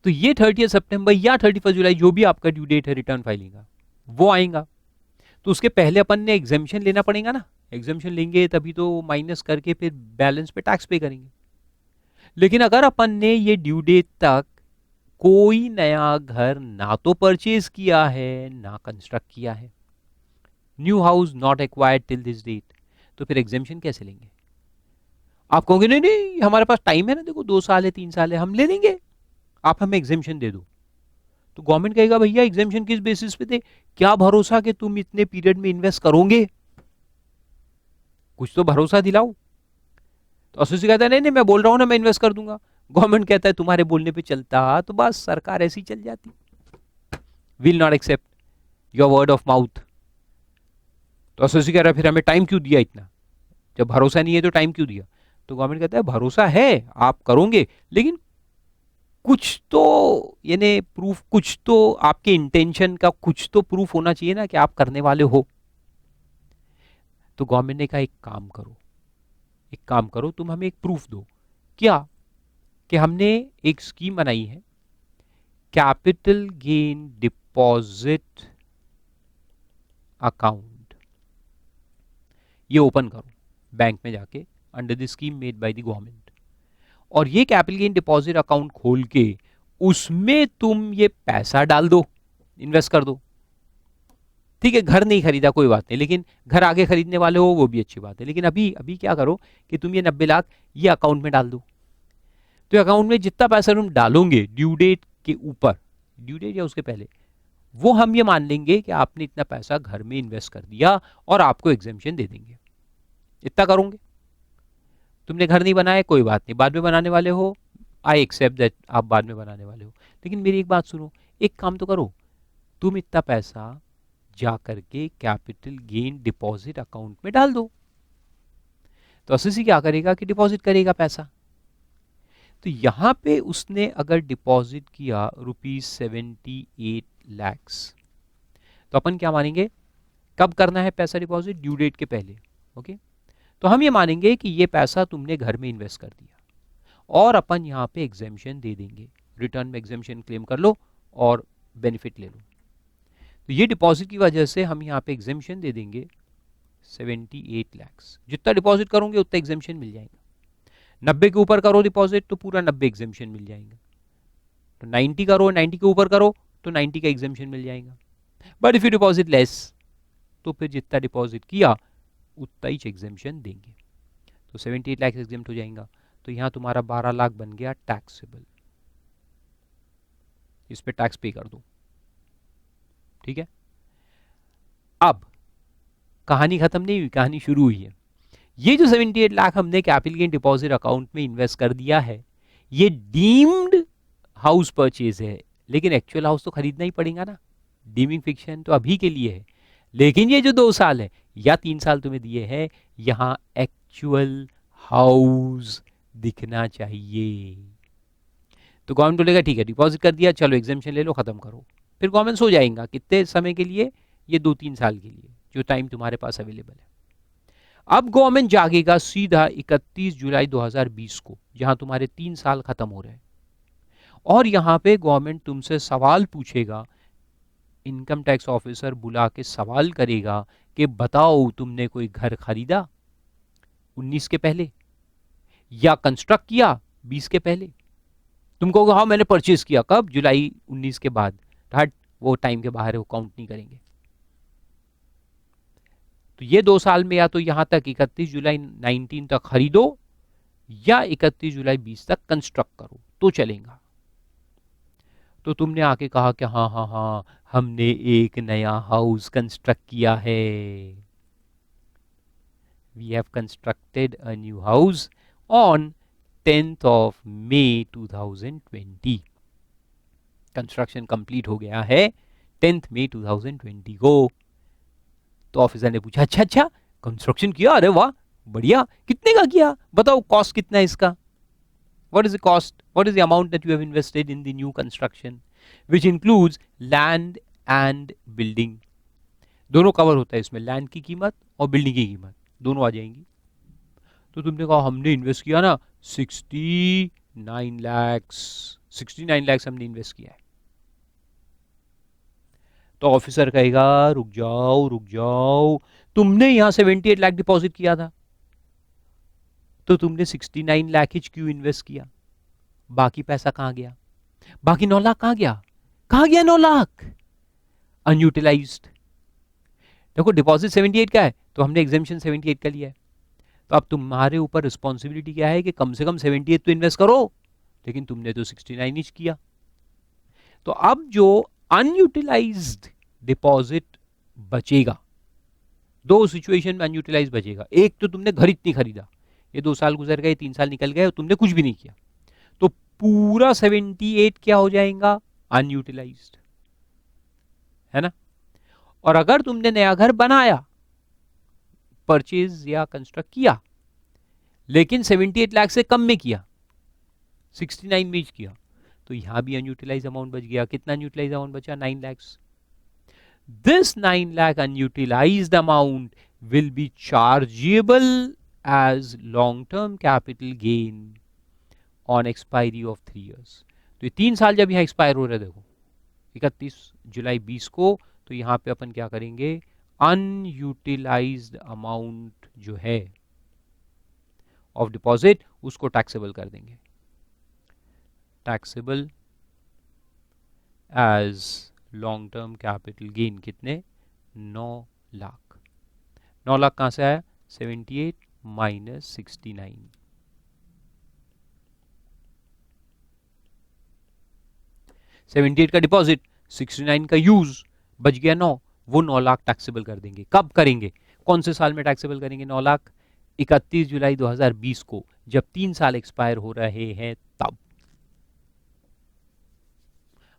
तो ये 30 सितंबर या 31 जुलाई जो भी आपका ड्यू डेट है रिटर्न फाइलिंग का, वो आएगा। तो उसके पहले अपन ने एग्जेम्पशन लेना पड़ेगा ना, एग्जेम्पशन लेंगे तभी तो माइनस करके फिर बैलेंस पे टैक्स पे करेंगे। लेकिन अगर अपन ने ये ड्यू डेट तक कोई नया घर ना तो परचेज किया है ना कंस्ट्रक्ट किया है, new house not acquired till this date, तो फिर एग्जेम्पशन कैसे लेंगे? आप कहोगे नहीं नहीं हमारे पास टाइम है ना, देखो 2 साल है 3 साल है, हम ले लेंगे, आप हमें एग्जेम्पशन दे दो। तो गवर्नमेंट कहेगा भैया एग्जेम्पशन किस बेसिस पे दे, क्या भरोसा कि तुम इतने पीरियड में इन्वेस्ट करोगे, कुछ तो भरोसा दिलाओ। तो एसोसी कहता है नहीं नहीं मैं बोल रहा हूं ना मैं इन्वेस्ट कर दूंगा। गवर्नमेंट कहता है तुम्हारे बोलने पे चलता तो बस सरकार ऐसी चल जाती, will not accept your word of mouth. तो एसोसी कह रहा है फिर हमें टाइम क्यों दिया इतना, जब भरोसा नहीं है तो टाइम क्यों दिया? तो गवर्नमेंट कहता है भरोसा है आप करोगे, लेकिन कुछ तो यानी प्रूफ, कुछ तो आपके इंटेंशन का कुछ तो प्रूफ होना चाहिए ना कि आप करने वाले हो। तो गवर्नमेंट ने कहा एक काम करो तुम हमें एक प्रूफ दो। क्या? कि हमने एक स्कीम बनाई है, कैपिटल गेन डिपॉजिट अकाउंट, ये ओपन करो बैंक में जाके under the scheme made by the government, और ये कैपिटल गेन डिपॉजिट अकाउंट खोल के उसमें तुम ये पैसा डाल दो, इन्वेस्ट कर दो। ठीक है, घर नहीं खरीदा कोई बात नहीं, लेकिन घर आगे खरीदने वाले हो वो भी अच्छी बात है, लेकिन अभी अभी क्या करो कि तुम ये 90 लाख ये अकाउंट में डाल दो। तो अकाउंट में जितना पैसा तुम डालोगे ड्यू डेट के ऊपर, ड्यू डेट या उसके पहले, वो हम ये मान लेंगे कि आपने इतना पैसा घर में इन्वेस्ट कर दिया और आपको एग्जेम्पशन दे देंगे। इतना करोगे। तुमने घर नहीं बनाया कोई बात नहीं, बाद में बनाने वाले हो, आई एक्सेप्ट दैट आप बाद में बनाने वाले हो, लेकिन मेरी एक बात सुनो, एक काम तो करो, तुम इतना पैसा जा करके कैपिटल गेन डिपॉजिट अकाउंट में डाल दो। तो एसएससी क्या करेगा कि डिपॉजिट करेगा पैसा। तो यहां पे उसने अगर डिपॉजिट किया ₹78 lakhs, तो अपन क्या मानेंगे, कब करना है पैसा डिपॉजिट? ड्यू डेट के पहले। ओके, तो हम ये मानेंगे कि ये पैसा तुमने घर में इन्वेस्ट कर दिया और अपन यहाँ पे एग्जेम्पशन दे देंगे, रिटर्न में एग्जेम्पशन क्लेम कर लो और बेनिफिट ले लो। तो ये डिपॉजिट की वजह से हम यहाँ पे एग्जेम्पशन दे देंगे 78 lakhs। जितना डिपॉजिट करोगे उतना एग्जेम्पशन मिल जाएगा। 90 के ऊपर करो डिपॉजिट तो पूरा 90 एग्जेम्पशन मिल जाएगा। तो 90 करो, 90 के ऊपर करो तो 90 का एग्जेम्पशन मिल जाएगा। But if you deposit less तो फिर जितना डिपॉजिट किया उतना ही एग्जेम्पशन देंगे। तो 78 लाख एग्जेम्प्ट हो जाएगा। तो यहाँ तुम्हारा 12 लाख बन गया टैक्सेबल, इस पे टैक्स पे कर दो। ठीक है, अब कहानी खत्म नहीं हुई, कहानी शुरू हुई है। ये जो 78 लाख हमने कैपिटल गेन डिपॉजिट अकाउंट में इन्वेस्ट कर दिया है, ये डीम्ड हाउस परचेज है, लेकिन एक्चुअल हाउस तो खरीदना ही पड़ेगा ना। डीमिंग फिक्शन तो अभी के लिए है, लेकिन ये जो 2 साल है या 3 साल तुम्हें दिए हैं, यहां एक्चुअल हाउस दिखना चाहिए। तो गवर्नमेंट बोलेगा ठीक है डिपॉजिट कर दिया, चलो एग्जामेशन ले लो, खत्म करो। फिर गवर्नमेंट सो जाएगा कितने समय के लिए, ये 2-3 साल के लिए, जो टाइम तुम्हारे पास अवेलेबल है। अब गवर्नमेंट जागेगा सीधा 31 जुलाई 2020 को, जहां तुम्हारे 3 साल खत्म हो रहे हैं, और यहां पे गवर्नमेंट तुमसे सवाल पूछेगा, इनकम टैक्स ऑफिसर बुला के सवाल करेगा कि बताओ तुमने कोई घर खरीदा 19 के पहले, या कंस्ट्रक्ट किया 20 के पहले। तुम कहोगे हाँ मैंने परचेज किया, कब, जुलाई 19 के बाद। हट, वो टाइम के बाहर है, वो काउंट नहीं करेंगे। तो ये 2 साल में या तो यहां तक 31 जुलाई 19 तक खरीदो, या 31 जुलाई 20 तक कंस्ट्रक्ट करो, तो चलेगा। तो तुमने आके कहा कि हाँ हाँ हाँ हमने एक नया हाउस कंस्ट्रक्ट किया है, we have constructed a new house on 10th of May 2020। Construction complete हो गया है 10th मई 2020 को। तो ऑफिसर ने पूछा अच्छा अच्छा कंस्ट्रक्शन किया, अरे वाह बढ़िया, कितने का किया, बताओ कॉस्ट कितना है इसका, what is the cost, what is the amount that you have invested in the new construction, which includes land and building। दोनों कवर होता है इसमें, लैंड की कीमत और बिल्डिंग की कीमत दोनों आ जाएंगी। तो तुमने कहा हमने इन्वेस्ट किया ना 69 लैक्स, 69 लैक्स हमने इन्वेस्ट किया है। तो ऑफिसर कहेगा रुक जाओ रुक जाओ, तुमने यहां 78 लाख डिपॉजिट किया था, तो तुमने 69 लाख ही क्यों इन्वेस्ट किया, बाकी पैसा कहां गया, बाकी 9 लाख कहां गया, कहां गया 9 लाख, अनयूटिलाइज्ड। देखो डिपॉजिट 78 का है, तो हमने एग्जामिशन 78 का लिया है, तो अब तुम्हारे ऊपर रिस्पॉन्सिबिलिटी क्या है कि कम से कम 78 तो इन्वेस्ट करो, लेकिन तुमने तो 69 इंच किया। तो अब जो अनयूटिलाइज्ड डिपॉजिट बचेगा, दो सिचुएशन में अनयूटिलाइज बचेगा, एक तो तुमने घर इतनी खरीदा, ये 2 साल गुजर गए, 3 साल निकल गए और तुमने कुछ भी नहीं किया, तो पूरा 78 क्या हो जाएगा, अनयूटिलाइज्ड, है ना। और अगर तुमने नया घर बनाया, परचेज या कंस्ट्रक्ट किया, लेकिन 78 लाख से कम में किया, 69 में किया, तो यहां भी अनयूटिलाइज अमाउंट बच गया। कितना अनयूटिलाइज अमाउंट बचा, 9 lakhs. This 9 lakh unutilized amount will be chargeable as long-term capital gain on expiry of 3 years। तो ये 3 साल जब यहाँ एक्सपायर हो रहे, देखो 31 जुलाई 20 को, तो यहाँ पे अपन क्या करेंगे, अनयूटिलाइज्ड अमाउंट जो है ऑफ डिपॉजिट उसको टैक्सेबल कर देंगे, taxable as long term capital gain. कितने, 9 लाख। 9 लाख कहां से आया, 78 माइनस 69, 78 का डिपॉजिट, 69 का यूज, बच गया 9, वो 9 लाख टैक्सेबल कर देंगे। कब करेंगे, कौन से साल में टैक्सेबल करेंगे 9 लाख, 31 जुलाई 2020 को, जब 3 साल एक्सपायर हो रहे हैं तब।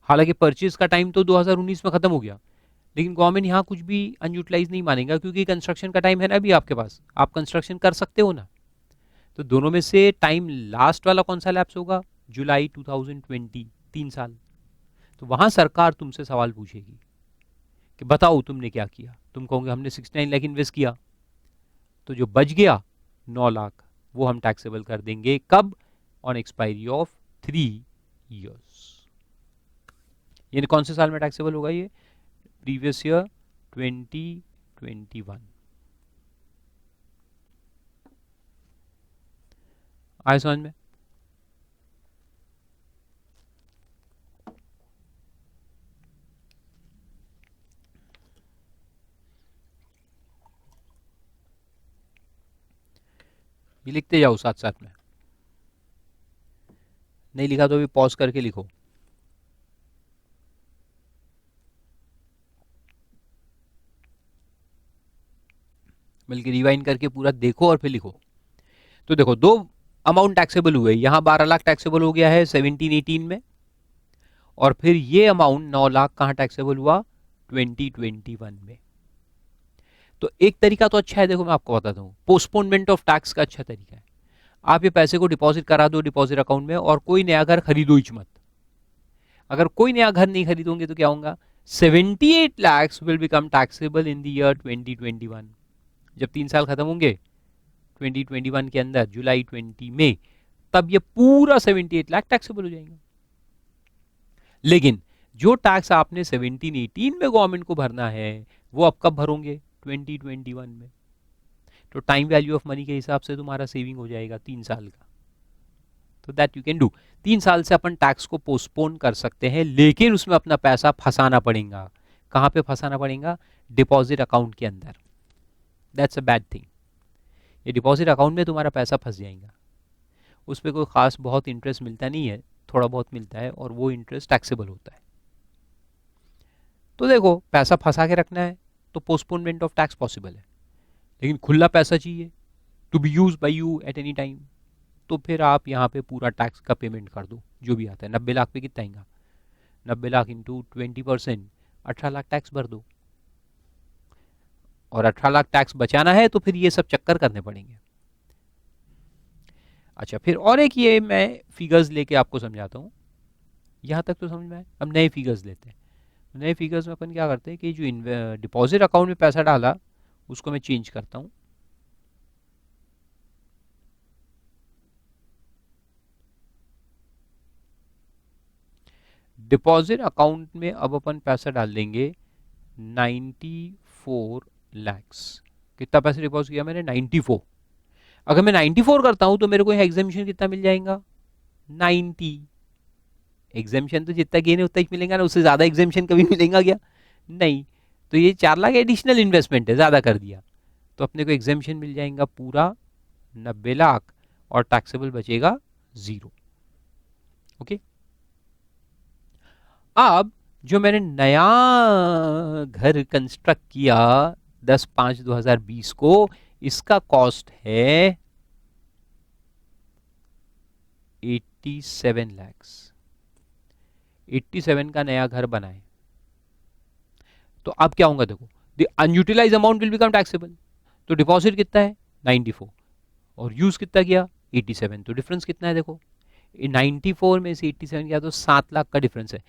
हालांकि परचेज का टाइम तो 2019 में खत्म हो गया, लेकिन गवर्नमेंट यहाँ कुछ भी अनयूटिलाइज नहीं मानेगा, क्योंकि कंस्ट्रक्शन का टाइम है ना अभी आपके पास, आप कंस्ट्रक्शन कर सकते हो ना। तो दोनों में से टाइम लास्ट वाला कौन सा लैप्स होगा, जुलाई 2020, 3 साल। तो वहां सरकार तुमसे सवाल पूछेगी कि बताओ तुमने क्या किया, तुम कहोगे हमने 69 लाख इन्वेस्ट किया, तो जो बच गया 9 लाख वो हम टैक्सेबल कर देंगे, कब, ऑन एक्सपायरी ऑफ 3 इयर्स। यानी कौन से साल में टैक्सेबल होगा ये, प्रीवियस ईयर 2021। आए समझ में। ये लिखते जाओ साथ साथ में, नहीं लिखा तो भी पॉज करके लिखो। बल्कि रिवाइंड करके पूरा देखो और फिर लिखो। तो देखो दो अमाउंट टैक्सेबल हुए, यहाँ 12 लाख टैक्सेबल हो गया है 17-18 में, और फिर ये अमाउंट 9 लाख कहाँ टैक्सेबल हुआ 2021 में। तो एक तरीका तो अच्छा है, देखो मैं आपको बताता हूँ, पोस्टपोनमेंट ऑफ टैक्स का अच्छा तरीका है। आप ये पैसे को डिपॉजिट करा दो डिपॉजिट अकाउंट में, और कोई नया घर खरीदो ही मत। अगर कोई नया घर नहीं खरीदोगे तो क्या होगा, 78 lakhs will become taxable in the year 2021। जब 3 साल खत्म होंगे 2021 के अंदर, जुलाई 20 में, तब ये पूरा 78 लाख टैक्सेबल हो जाएंगे। लेकिन जो टैक्स आपने 17-18 में गवर्नमेंट को भरना है, वो अब कब भरोगे 2021 में। तो टाइम वैल्यू ऑफ मनी के हिसाब से तुम्हारा सेविंग हो जाएगा 3 साल का। तो दैट यू कैन डू। 3 साल से अपन टैक्स को पोस्टपोन कर सकते हैं, लेकिन उसमें अपना पैसा फंसाना पड़ेगा। कहां पे फंसाना पड़ेगा, डिपॉजिट अकाउंट के अंदर। That's a bad thing. ये डिपॉजिट अकाउंट में तुम्हारा पैसा फंस जाएगा, उस पर कोई खास बहुत इंटरेस्ट मिलता नहीं है, थोड़ा बहुत मिलता है, और वो इंटरेस्ट टैक्सेबल होता है। तो देखो पैसा फंसा के रखना है तो पोस्टपोनमेंट ऑफ टैक्स पॉसिबल है, लेकिन खुला पैसा चाहिए to be use by you at any time, तो फिर आप यहाँ पे पूरा टैक्स का पेमेंट कर दो जो भी आता है। 90 लाख पे कितना आएगा, 90 लाख इंटू 20%, 18 लाख टैक्स भर दो। और 18 लाख टैक्स बचाना है तो फिर ये सब चक्कर करने पड़ेंगे। अच्छा, फिर और एक ये मैं फिगर्स लेके आपको समझाता हूँ। यहाँ तक तो समझ में आए, अब नए फिगर्स लेते हैं। नए फिगर्स में अपन क्या करते हैं कि जो डिपॉजिट अकाउंट में पैसा डाला उसको मैं चेंज करता हूँ। डिपॉजिट अकाउंट में अब अपन पैसा डाल देंगे 94 लैक्स। कितना पैसा डिपॉजिट किया मैंने, 94। अगर मैं 94 करता हूं तो मेरे को एग्जामिशन कितना मिल जाएगा, 90। एग्जामिशन तो जितना गेन है उतना ही मिलेगा ना, उससे ज्यादा एग्जामिशन कभी मिलेगा क्या, नहीं। तो ये 4 लाख एडिशनल इन्वेस्टमेंट है, ज्यादा कर दिया, तो अपने को एग्जामिशन मिल जाएगा पूरा 90 लाख, और टैक्सेबल बचेगा 0। ओके। अब जो मैंने नया घर कंस्ट्रक्ट किया 10/5/2020 को, इसका कॉस्ट है 87 लैक्स। 87 का नया घर बनाए तो अब क्या होगा, देखो the unutilise amount will become taxable. तो डिपॉजिट कितना है 94 और यूज कितना किया 87, तो डिफरेंस कितना है देखो, 94 में से 87 किया तो 7 लाख का डिफरेंस है।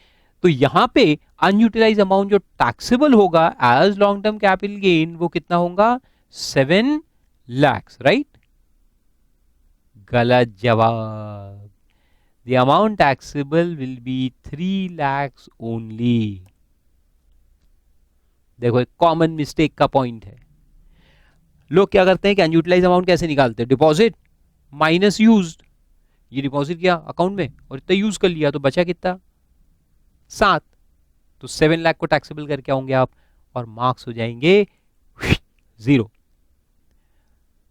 तो यहां पे अनयूटिलाइज अमाउंट जो टैक्सेबल होगा as long term capital gain, वो कितना होगा 7 lakhs, राइट। गलत जवाब। The amount taxable will be 3 lakhs only. देखो एक कॉमन मिस्टेक का पॉइंट है। लोग क्या करते हैं कि अनयूटिलाइज अमाउंट कैसे निकालते हैं, डिपॉजिट माइनस यूज्ड। ये डिपॉजिट किया अकाउंट में और इतना यूज कर लिया, तो बचा कितना 7, तो 7 लाख को टैक्सेबल करके आओगे आप, और मार्क्स हो जाएंगे 0।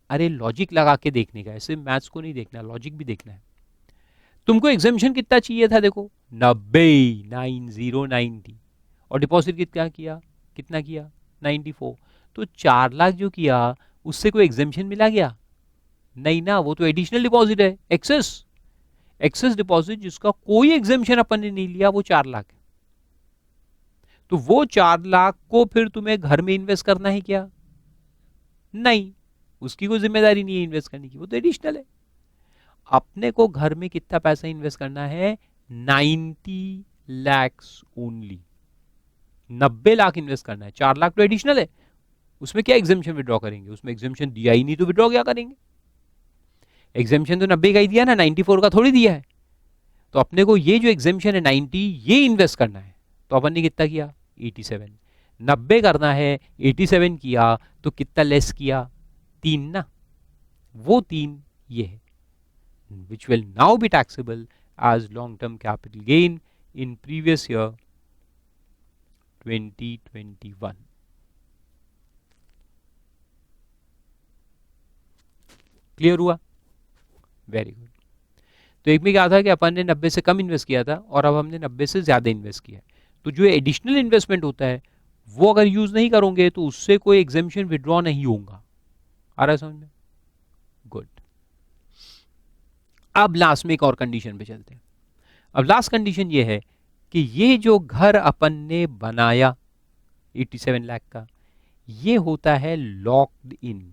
अरे लॉजिक लगा के देखने का, ऐसे मैथ्स को नहीं देखना, लॉजिक भी देखना है। तुमको एग्जामिशन कितना चाहिए था देखो 90, 90, और डिपॉजिट कितना किया 94, तो 4 लाख जो किया उससे कोई एग्जामिशन मिला गया नहीं ना, वो तो एडिशनल डिपॉजिट है, एक्सेस डिपॉजिट जिसका कोई एग्जामिशन अपन ने नहीं लिया, वो 4 लाख है। तो वो 4 लाख को फिर तुम्हें घर में इन्वेस्ट करना है क्या, नहीं, उसकी कोई जिम्मेदारी नहीं है इन्वेस्ट करने की, वो तो एडिशनल है। अपने को घर में कितना पैसा इन्वेस्ट करना है 90 lakhs ओनली, 90 लाख इन्वेस्ट करना है। 4 लाख तो एडिशनल है, उसमें क्या एग्जामिशन विड्रॉ करेंगे, उसमें एग्जामिशन दिया ही नहीं तो विड्रॉ क्या करेंगे, एग्जामिशन तो 90 का ही दिया ना, 94 का थोड़ी दिया है। तो अपने को ये जो एग्जामिशन है 90, ये इन्वेस्ट करना है, तो अपन ने कितना किया 87। 90 करना है, 87 किया, तो कितना लेस किया 3 ना, वो 3 ये है, which will now be taxable as long term capital gain in previous year 2021। Clear हुआ, वेरी गुड। तो एक में क्या था कि अपन ने 90 से कम इन्वेस्ट किया था और अब हमने 90 से ज्यादा इन्वेस्ट किया है, तो जो एडिशनल इन्वेस्टमेंट होता है वो अगर यूज नहीं करोगे तो उससे कोई एग्जामिशन विड्रॉ नहीं होगा, आ रहा है समझ में? गुड। अब लास्ट में एक और कंडीशन पे चलते हैं। अब लास्ट कंडीशन ये है कि ये जो घर अपन ने बनाया 87 लाख का, ये होता है locked in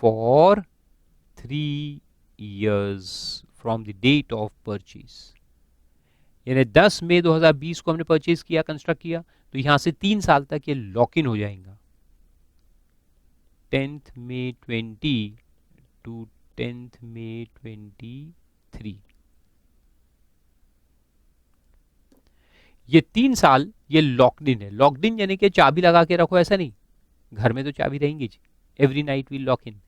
for 3 years from the date of purchase. यानी 10 मई 2020 को हमने परचेज किया, कंस्ट्रक्ट किया, तो यहां से 3 साल तक ये लॉक इन हो जाएगा। 10th May 20 to 10th May 23। ये 3 साल ये लॉक्ड इन है। लॉक्ड इन यानी कि चाबी लगा के रखो, ऐसा नहीं, घर में तो चाबी रहेंगी, every night will lock in,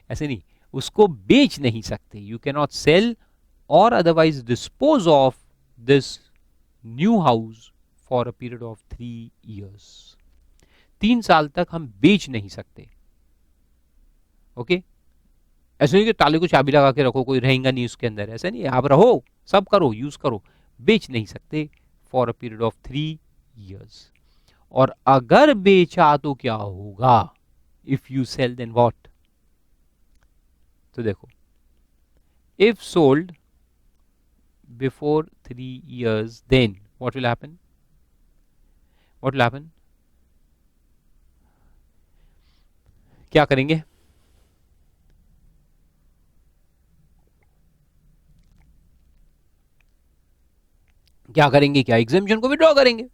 ऐसे नहीं। उसको बेच नहीं सकते, यू कैन नॉट सेल और otherwise dispose of this new house for a period of 3 years। 3 साल तक हम बेच नहीं सकते। ओके, ऐसे नहीं कि ताले को चाबी लगा के रखो, कोई रहेगा नहीं उसके अंदर, ऐसा नहीं है। आप रहो, सब करो, यूज करो, बेच नहीं सकते for a period of 3 years। और अगर बेचा तो क्या होगा? If you sell then what? तो देखो, if sold before 3 years then what will happen? What will happen? क्या करेंगे? क्या करेंगे? क्या एग्जेम्पशन को विड्रॉ करेंगे।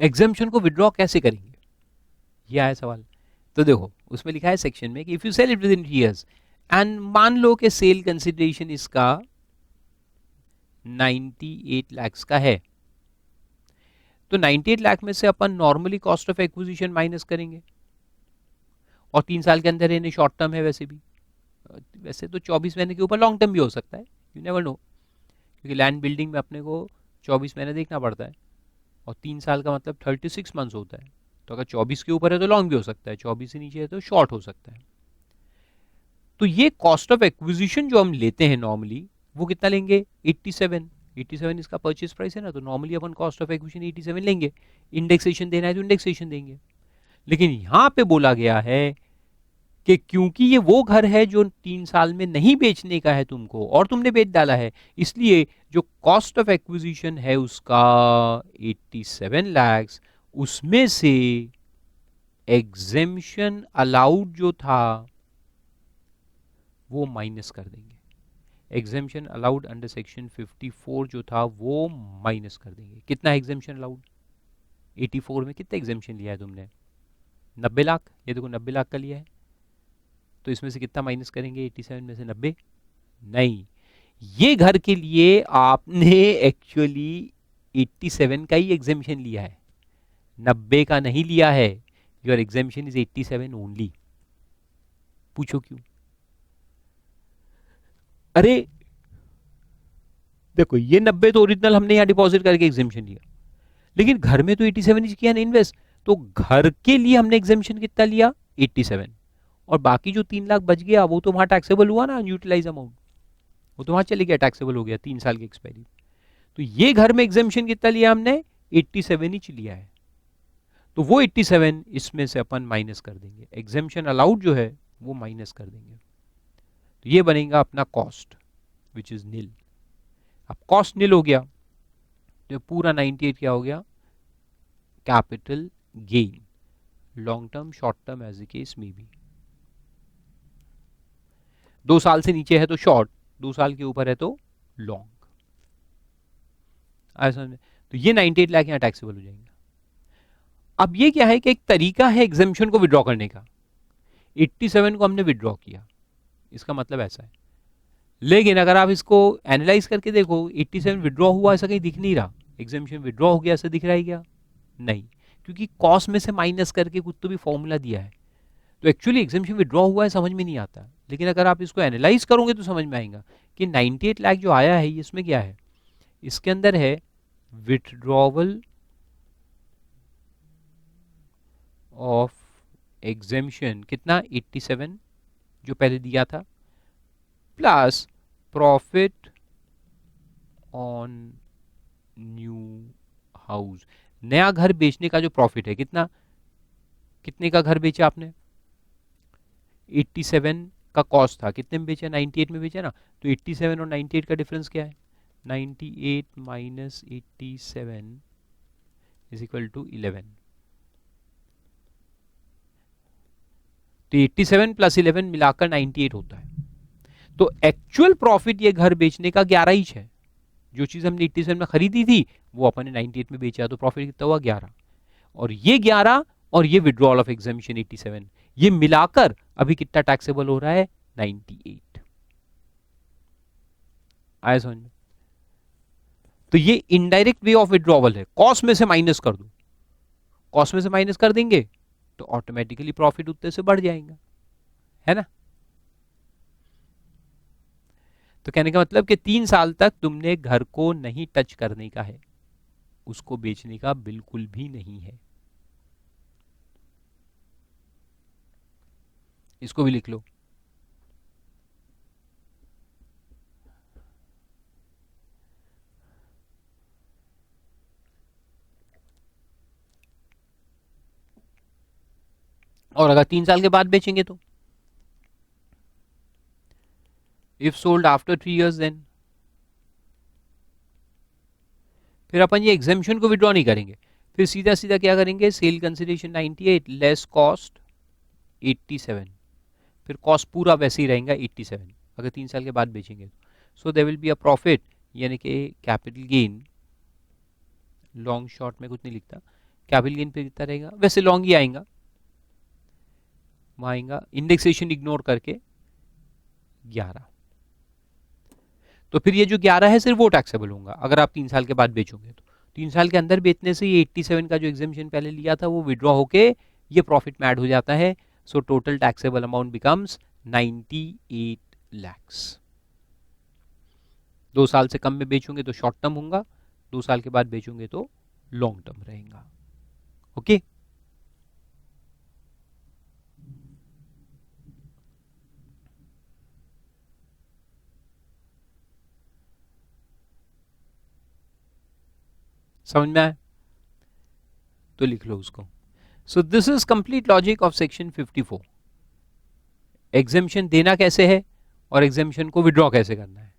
एग्जेम्पशन को विड्रॉ कैसे करेंगे, ये आया सवाल। तो देखो, उसमें लिखा है सेक्शन में कि if you sell it within years and मान लो कि सेल कंसिडरेशन इसका 98 लाख का है, तो 98 लाख में से अपन normally cost of acquisition minus करेंगे, और 3 साल के अंदर यानी शॉर्ट टर्म है, वैसे तो 24 महीने के ऊपर लॉन्ग टर्म भी हो सकता है, यू नेवर नो, क्योंकि लैंड बिल्डिंग में अपने को 24 महीने देखना पड़ता है, और 3 साल का मतलब 36 मंथ्स होता है। तो अगर 24 के ऊपर है तो लॉन्ग भी हो सकता है, 24 से नीचे है तो शॉर्ट हो सकता है। तो ये कॉस्ट ऑफ एक्विजिशन जो हम लेते हैं नॉर्मली, वो कितना लेंगे? 87 इसका परचेज प्राइस है ना, तो normally upon cost of acquisition 87 लेंगे। इंडेक्सेशन देना है तो इंडेक्सेशन देंगे। लेकिन यहां पे बोला गया है कि क्योंकि ये वो घर है जो 3 साल में नहीं बेचने का है तुमको, और तुमने बेच डाला है, इसलिए जो कॉस्ट ऑफ एक्विजिशन है उसका 87 लाख, उसमें से एग्जेम्पशन अलाउड जो था वो माइनस कर देंगे। एग्जेम्पशन अलाउड अंडर सेक्शन 54 जो था वो माइनस कर देंगे। कितना एग्जेम्पशन अलाउड? 84 में कितना एग्जेम्पशन लिया है तुमने? 90 लाख। ये देखो 90 लाख का लिया है, तो इसमें से कितना माइनस करेंगे? 87 में से 90? नहीं, ये घर के लिए आपने एक्चुअली 87 का ही एग्जेम्पशन लिया है, 90 का नहीं लिया है। Your exemption is 87 only. पूछो क्यों? अरे देखो, ये 90 तो ओरिजिनल हमने यहाँ डिपॉजिट करके एग्जेम्पशन लिया, लेकिन घर में तो 87 ही किया ना इन्वेस्ट, तो घर के लिए हमने एग्जेम्पशन कितना लिया? 87। और बाकी जो 3 लाख बच गया वो तो वहां टैक्सेबल हुआ ना, अनयूटिलाइज अमाउंट, वो तो वहां चले गया, टैक्सेबल हो गया 3 साल की एक्सपायरी। तो ये घर में एग्जेम्पशन कितना लिया हमने? 87 ही लिया है, तो वो 87 इसमें से अपन माइनस कर देंगे, एग्जेम्पशन अलाउड जो है वो माइनस कर देंगे। तो ये बनेगा अपना कॉस्ट विच इज नील। अब कॉस्ट नील हो गया तो पूरा 98 क्या हो गया? Capital gain, long term short term as a case में भी। 2 साल से नीचे है तो शॉर्ट, 2 साल के ऊपर है तो लॉन्ग। तो ये 98 लाख यहां टैक्सेबल हो जाएंगे। अब ये क्या है कि एक तरीका है एग्जेम्पशन को विड्रॉ करने का। 87 को हमने विड्रॉ किया, इसका मतलब ऐसा है। लेकिन अगर आप इसको एनालाइज करके देखो, 87 विड्रॉ हुआ ऐसा कहीं दिख नहीं रहा। एग्जेम्पशन विड्रॉ हो गया ऐसा दिख रहा है क्या? नहीं, क्योंकि कॉस्ट में से माइनस करके कुछ तो भी फॉर्मूला दिया है, तो एक्चुअली एग्जेम्पशन विड्रॉ हुआ है समझ में नहीं आता। लेकिन अगर आप इसको एनालाइज करोगे तो समझ में आएगा कि 98 लाख जो आया है इसमें क्या है? इसके अंदर है विथड्रॉवल ऑफ एग्जेम्पशन, कितना? 87 जो पहले दिया था, plus profit on new house, नया घर बेचने का जो प्रॉफिट है कितना? कितने का घर बेचा आपने? 87 का कॉस्ट था, कितने में बेचा? 98 में बेचा ना। तो 87 और 98 का डिफरेंस क्या है? 98 माइनस 87 इज इक्वल टू 11। तो 87 प्लस 11 मिलाकर 98 होता है। तो एक्चुअल प्रॉफिट ये घर बेचने का 11 ही है। जो चीज हमने 87 में खरीदी थी वो अपन ने 98 में बेचा, तो प्रॉफिट कितना हुआ? 11। और ये 11 और ये विड्रॉल ऑफ एग्जामिशन 87, ये मिलाकर अभी कितना टैक्सेबल हो रहा है? 98। आया समझ में? तो ये इनडायरेक्ट वे ऑफ विड्रॉवल है। कॉस्ट में से माइनस कर दो, कॉस्ट में से माइनस कर देंगे तो ऑटोमेटिकली प्रॉफिट उतने से बढ़ जाएगा, है ना। तो कहने का मतलब कि 3 साल तक तुमने घर को नहीं टच करने का है, उसको बेचने का बिल्कुल भी नहीं है। इसको भी लिख लो। और अगर 3 साल के बाद बेचेंगे तो if sold after 3 years then फिर अपन ये एग्जेम्पशन को विड्रॉ नहीं करेंगे, फिर सीधा सीधा क्या करेंगे? सेल कंसिडरेशन 98 लेस कॉस्ट 87, फिर कॉस्ट पूरा वैसे ही रहेगा 87 अगर 3 साल के बाद बेचेंगे तो। So there will be a profit, यानी कि कैपिटल गेन, लॉन्ग शॉर्ट में कुछ नहीं लिखता, कैपिटल गेन पे कितना रहेगा? वैसे लॉन्ग ही आएगा, वहां आएगा इंडेक्सेशन इग्नोर करके 11। तो फिर ये जो 11 है सिर्फ वो टैक्सेबल होगा अगर आप 3 साल के बाद बेचोगे तो। 3 साल के अंदर बेचने से ये 87 का जो एग्जेम्पशन पहले लिया था वो विड्रॉ होके ये प्रॉफिट में ऐड हो जाता है। So total taxable amount becomes 98 lakhs। 2 साल से कम में बेचोगे तो शॉर्ट टर्म होगा, 2 साल के बाद बेचोगे तो लॉन्ग टर्म रहेगा। ओके समझ में आया? तो लिख लो उसको। So this is complete logic of section 54। Exemption देना कैसे है और एग्जेम्पशन को विड्रॉ कैसे करना है।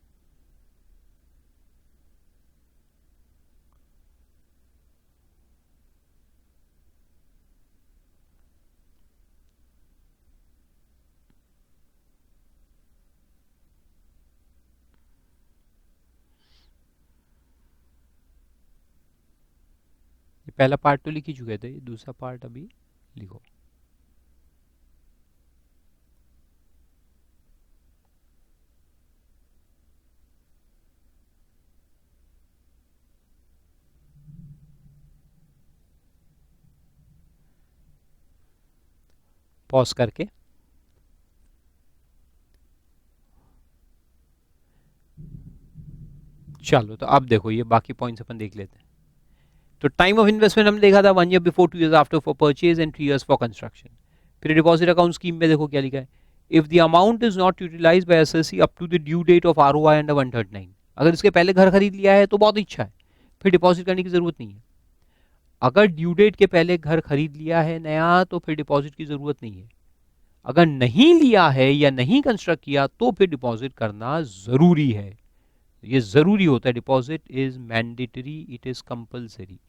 ये पहला पार्ट तो लिख ही चुके थे, दूसरा पार्ट अभी लिखो। पॉज करके चलो, तो अब देखो ये बाकी पॉइंट्स अपन देख लेते हैं। तो टाइम ऑफ इन्वेस्टमेंट हमने देखा था 1 year before, 2 years after for purchase and 3 years for construction. फिर डिपॉजिट अकाउंट स्कीम में देखो क्या लिखा है, if the amount is not utilised by SSC up to the due date of ROI under 139। अगर इसके पहले घर खरीद लिया है तो बहुत अच्छा है, फिर डिपॉजिट करने की जरूरत नहीं है। अगर ड्यू डेट के पहले घर खरीद लिया है नया तो फिर डिपॉजिट की जरूरत नहीं है। अगर नहीं लिया है या नहीं कंस्ट्रक्ट किया तो फिर डिपॉजिट करना जरूरी है। ये जरूरी होता है, deposit is mandatory, it is compulsory.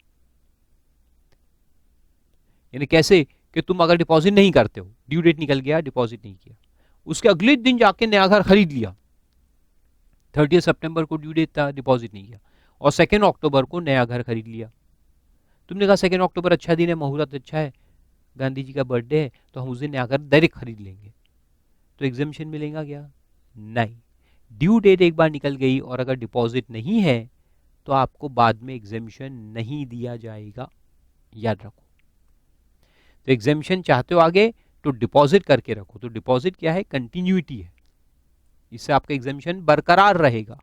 यानी कैसे कि तुम अगर डिपॉजिट नहीं करते हो, ड्यू डेट निकल गया, डिपॉजिट नहीं किया, उसके अगले दिन जाके नया घर खरीद लिया, 30 सितंबर को ड्यू डेट था, डिपॉजिट नहीं किया, और 2 अक्टूबर को नया घर खरीद लिया। तुमने कहा 2 अक्टूबर अच्छा दिन है, मुहूर्त अच्छा है, गांधी जी का बर्थडे है, तो हम उस दिन नया घर डायरेक्ट खरीद लेंगे, तो एग्जेम्पशन मिलेगा क्या? नहीं। ड्यू डेट एक बार निकल गई और अगर डिपॉजिट नहीं है तो आपको बाद में एग्जेम्पशन नहीं दिया जाएगा, याद रखो। तो एग्जेम्पशन चाहते हो आगे तो डिपॉजिट करके रखो। तो डिपॉजिट क्या है? कंटिन्यूटी है, इससे आपका एग्जेम्पशन बरकरार रहेगा।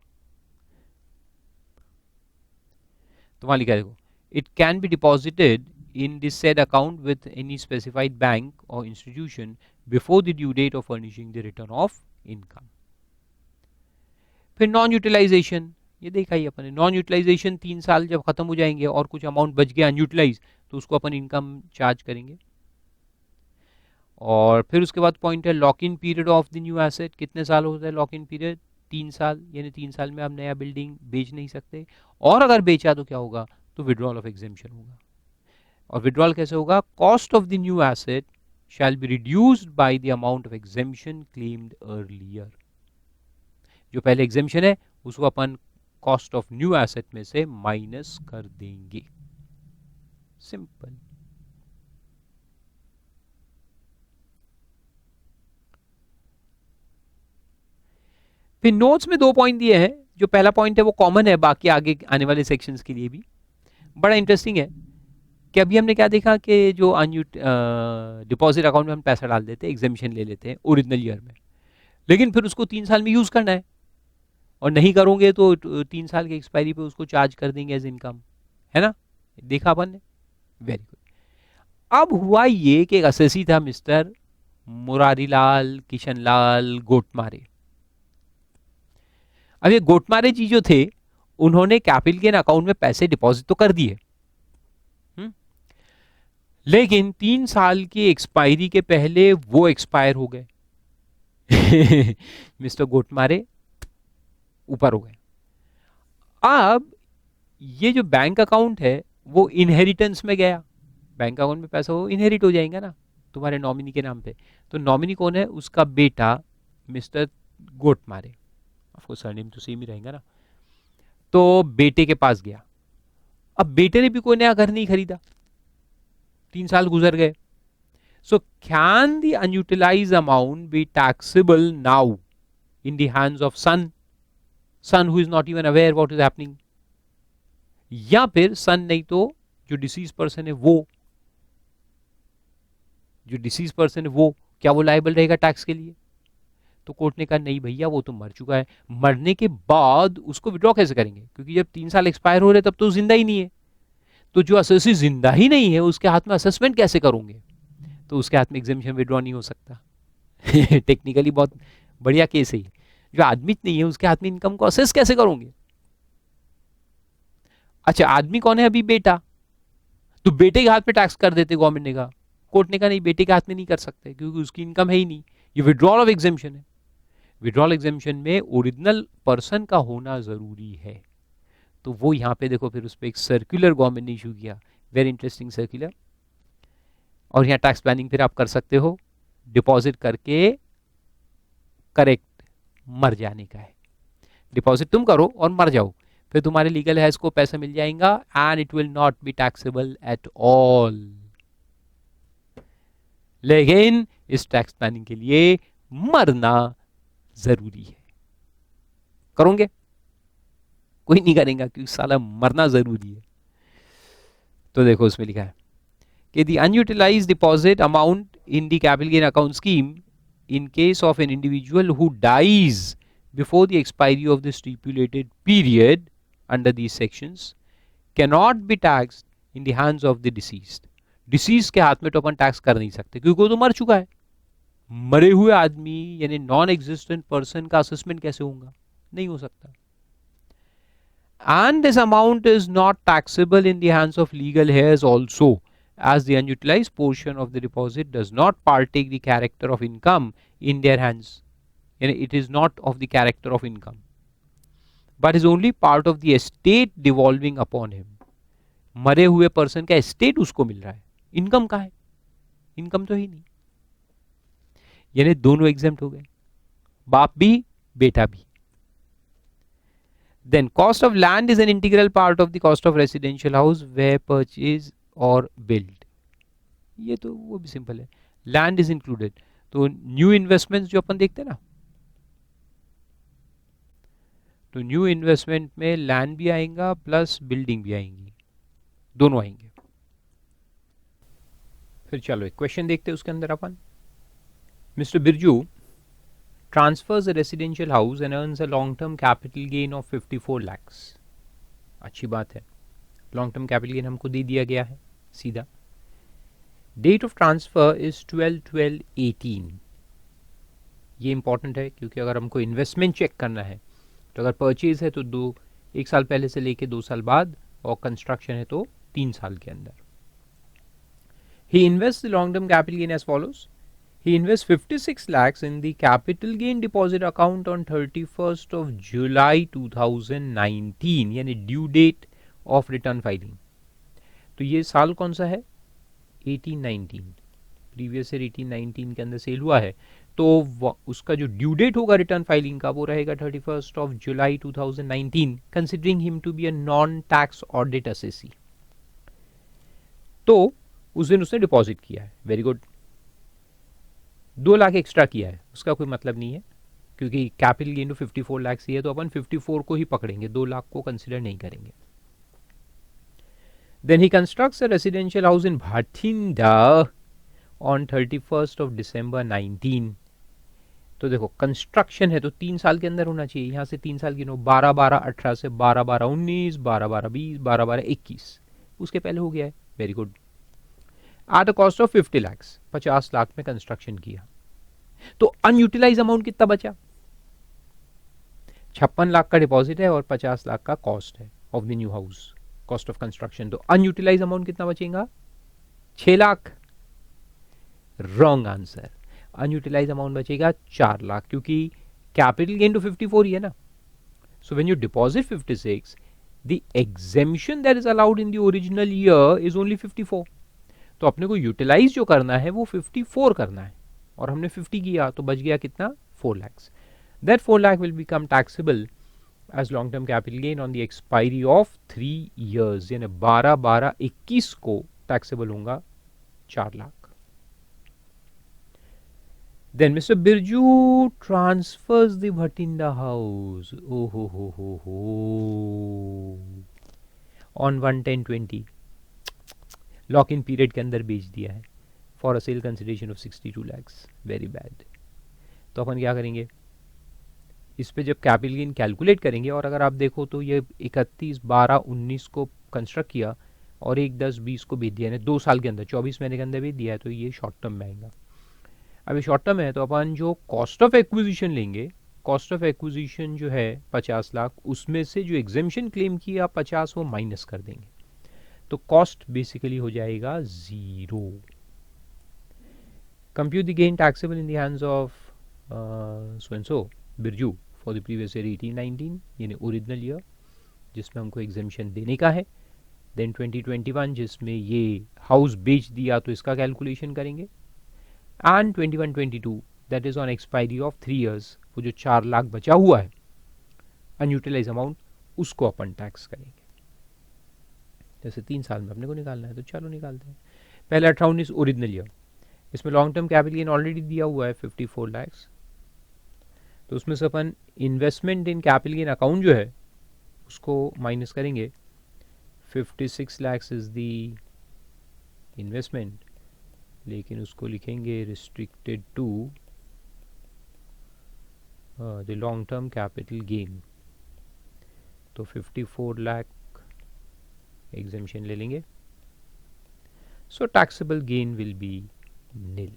तो वहां लिखा देखो, it can be deposited in the said account with any specified bank or institution before the due date of furnishing the return of income। फिर नॉन यूटिलाइजेशन, ये देखा ही अपन ने, नॉन यूटिलाइजेशन 3 साल जब खत्म हो जाएंगे और कुछ अमाउंट बच गया अनयूटिलाइज तो उसको अपन इनकम चार्ज करेंगे। और फिर उसके बाद पॉइंट है lock in period of the new asset, कितने साल होता है लॉक इन पीरियड, 3 साल, यानी 3 साल में आप नया बिल्डिंग बेच नहीं सकते, और अगर बेचा तो क्या होगा, तो विड्रॉल ऑफ एग्जेम्पशन होगा। और विड्रॉल कैसे होगा, cost of the new asset shall be reduced by the amount of exemption claimed earlier. जो पहले एग्जेम्पशन है उसको अपन कॉस्ट ऑफ न्यू एसेट में से माइनस कर देंगे, सिंपल। फिर नोट्स में 2 पॉइंट दिए हैं, जो पहला पॉइंट है वो कॉमन है बाकी आगे आने वाले सेक्शंस के लिए भी, बड़ा इंटरेस्टिंग है कि अभी हमने क्या देखा कि जो डिपॉजिट अकाउंट में हम पैसा डाल देते हैं, एग्जेम्पशन ले लेते हैं ओरिजिनल ईयर में, लेकिन फिर उसको 3 साल में यूज करना है, और नहीं करोगे तो 3 साल की एक्सपायरी पे उसको चार्ज कर देंगे एज इनकम, है ना, देखा अपन ने, वेरी गुड। अब हुआ ये कि एक असेसी था मिस्टर मुरारीलाल किशनलाल गोटमारे। अब ये गोटमारे जी जो थे, उन्होंने कैपिटल गेन अकाउंट में पैसे डिपॉजिट तो कर दिए, लेकिन 3 साल की एक्सपायरी के पहले वो एक्सपायर हो गए। मिस्टर गोटमारे ऊपर हो गए। अब ये जो बैंक अकाउंट है वो इनहेरिटेंस में गया, बैंक अकाउंट में पैसा वो इनहेरिट हो जाएगा ना तुम्हारे नॉमिनी के नाम पे, तो नॉमिनी कौन है, उसका बेटा मिस्टर गोटमारे, ऑफकोर्स सरनेम तो सेम ही रहेगा ना, तो बेटे के पास गया। अब बेटे ने भी कोई नया घर नहीं खरीदा, 3 साल गुजर गए, so can the unutilised amount be taxable now in the hands of son, son who is not even aware what is happening, या फिर सन नहीं तो जो डिसीज पर्सन है वो, जो डिसीज पर्सन है वो, क्या वो लायबल रहेगा टैक्स के लिए, तो कोर्ट ने कहा नहीं भैया वो तो मर चुका है, मरने के बाद उसको विड्रॉ कैसे करेंगे, क्योंकि जब 3 साल एक्सपायर हो रहे तब तो जिंदा ही नहीं है, तो जो असेसी जिंदा ही नहीं है उसके हाथ में असेसमेंट कैसे करोगे, तो उसके हाथ में एग्जेम्पशन विड्रॉ नहीं हो सकता। टेक्निकली बहुत बढ़िया केस है, जो आदमी नहीं है उसके हाथ में इनकम को असेस कैसे करोगे। अच्छा आदमी कौन है अभी, बेटा, तो बेटे के हाथ में टैक्स कर देते गवर्नमेंट ने कहा, कोर्ट ने कहा नहीं बेटे के हाथ में नहीं कर सकते क्योंकि उसकी इनकम है ही नहीं, ये विड्रॉल ऑफ एग्जेम्पशन है, विड्रॉल एग्जेम्पशन में ओरिजिनल पर्सन का होना जरूरी है, तो वो यहां पे देखो फिर उस पर एक सर्कुलर गवर्नमेंट ने इशू किया, वेरी इंटरेस्टिंग सर्कुलर, और यहाँ टैक्स प्लानिंग फिर आप कर सकते हो, डिपॉजिट करके करेक्ट मर जाने का है, डिपॉजिट तुम करो और मर जाओ, फिर तुम्हारे लीगल हैज को पैसा मिल जाएगा and it will not be taxable at all. लेकिन इस टैक्स प्लानिंग के लिए मरना जरूरी है, करोगे, कोई नहीं करेगा क्योंकि साला मरना जरूरी है। तो देखो उसमें लिखा है कि the unutilised deposit amount in the capital gain account scheme in case of an individual who dies before the expiry of the stipulated period under these sections cannot be taxed in the hands of the deceased. Deceased के हाथ में तो अपन tax कर नहीं सकते क्योंकि वो तो मर चुका है, मरे हुए आदमी यानी नॉन एग्जिस्टेंट पर्सन का असेसमेंट कैसे होगा, नहीं हो सकता। And this amount is not taxable in the hands of legal heirs also, as the unutilized portion of the deposit does not partake the character of income in their hands, yani it is not of the character of income but is only part of the estate devolving upon him. मरे हुए person का estate उसको मिल रहा है, income कहाँ है, income तो ही नहीं, यानी दोनों एग्जेम्प्ट हो गए, बाप भी बेटा भी। Then cost of land is an integral part of the cost of residential house where purchase or build, ये तो वो भी सिंपल है, लैंड इज इंक्लूडेड, तो न्यू इन्वेस्टमेंट जो अपन देखते हैं ना, तो न्यू इन्वेस्टमेंट में लैंड भी आएगा प्लस बिल्डिंग भी आएंगी, दोनों आएंगे। फिर चलो एक क्वेश्चन देखते हैं उसके अंदर अपन, mister Birju transfers a residential house and earns a long term capital gain of 54 lakhs, अच्छी बात है, लॉन्ग टर्म कैपिटल गेन हमको दे दिया गया है सीधा। डेट ऑफ ट्रांसफर इज 12/12/18, ये इंपॉर्टेंट है क्योंकि अगर हमको इन्वेस्टमेंट चेक करना है तो अगर परचेज है तो 1 साल पहले से लेके 2 साल बाद, और कंस्ट्रक्शन है तो 3 साल के अंदर। ही invest the long term capital gain as follows, He invests 56 lakhs in the capital gain deposit account on 31st of July 2019, यानी due date of return filing. तो ये साल कौन सा है? 1819. प्रीवियस ईयर 1819 के अंदर सेल हुआ है, तो उसका जो ड्यू डेट होगा रिटर्न फाइलिंग का वो रहेगा 31st of July 2019, considering him to be a non tax audit assessee. तो उस दिन उसने डिपॉजिट किया है. Very good. 2 लाख एक्स्ट्रा किया है, उसका कोई मतलब नहीं है, क्योंकि कैपिटल गेन तो 54 लाख ही है, तो अपन 54 को ही पकड़ेंगे, 2 लाख को कंसिडर नहीं करेंगे. Then he constructs a residential house in Bathinda on 31st of December 19. तो देखो कंस्ट्रक्शन है तो 3 साल के अंदर होना चाहिए. यहाँ से 3 साल गिनो, 12-12-18 से 12-12-19, 12-12-20, 12-12-21, उसके पहले हो गया है. Very good. At the cost of 50 lakhs, 50 lakh में कंस्ट्रक्शन किया. तो अनयूटिलाइज अमाउंट कितना बचा? 56 लाख का डिपॉजिट है और 50 लाख का कॉस्ट है of the new house, cost of construction. तो अनयूटिलाइज अमाउंट कितना बचेगा? 6 lakh. Wrong answer. Unutilise amount बचेगा 4 लाख, क्योंकि कैपिटल गेन तो 54 ही है ना. So when you deposit 56, the exemption that is allowed in the original year is only 54. तो अपने को यूटिलाइज जो करना है वो 54 करना है, और हमने 50 किया, तो बच गया कितना? 4 lakhs. That 4 lakh will become taxable as long term capital gain on the expiry of 3 years, यानी 12-12-21 को टैक्सेबल होगा 4 lakh. Then Mr. Birju transfers the Bhatinda house. Oh ho. On 1/10/20. Lock in period के अंदर बेच दिया है for a sale consideration of 62 lakhs. Very bad. तो अपन क्या करेंगे, इस पे जब कैपिटल गेन कैलकुलेट करेंगे, और अगर आप देखो तो ये 31/12/19 को कंस्ट्रक्ट किया और 1/10/20 को बेच दिया, यानी 2 साल के अंदर, 24 महीने के अंदर बेच दिया है, तो ये शॉर्ट टर्म में आएगा. अभी शॉर्ट टर्म है तो अपन जो कॉस्ट ऑफ एक्विजिशन लेंगे, कॉस्ट ऑफ एक्विजिशन जो है 50 लाख, उसमें से जो एग्जेम्पशन क्लेम किया 50 वो माइनस कर देंगे, तो कॉस्ट बेसिकली हो जाएगा 0. Compute the gain taxable in the hands of so and so Birju for the previous year 1819, यानी ओरिजिनल ईयर जिसमें हमको एग्जेम्पशन देने का है. देन 2021 जिसमें ये हाउस बेच दिया, तो इसका कैलकुलेशन करेंगे. And 21-22 that is on expiry of 3 years, वो जो 4 लाख बचा हुआ है अनयूटिलाइज अमाउंट, उसको अपन टैक्स करेंगे. जैसे 3 साल में अपने को निकालना है, तो चलो निकालते हैं. पहला 18-19 ओरिजिनल ईयर, इसमें long term capital gain already दिया हुआ है 54 lakhs, तो उसमें से अपन investment in capital gain account जो है उसको माइनस करेंगे. 56 lakhs इज द इन्वेस्टमेंट, लेकिन उसको लिखेंगे restricted to the long term capital gain, तो 54 लाख एग्जेम्पशन ले लेंगे. So taxable gain will be nil.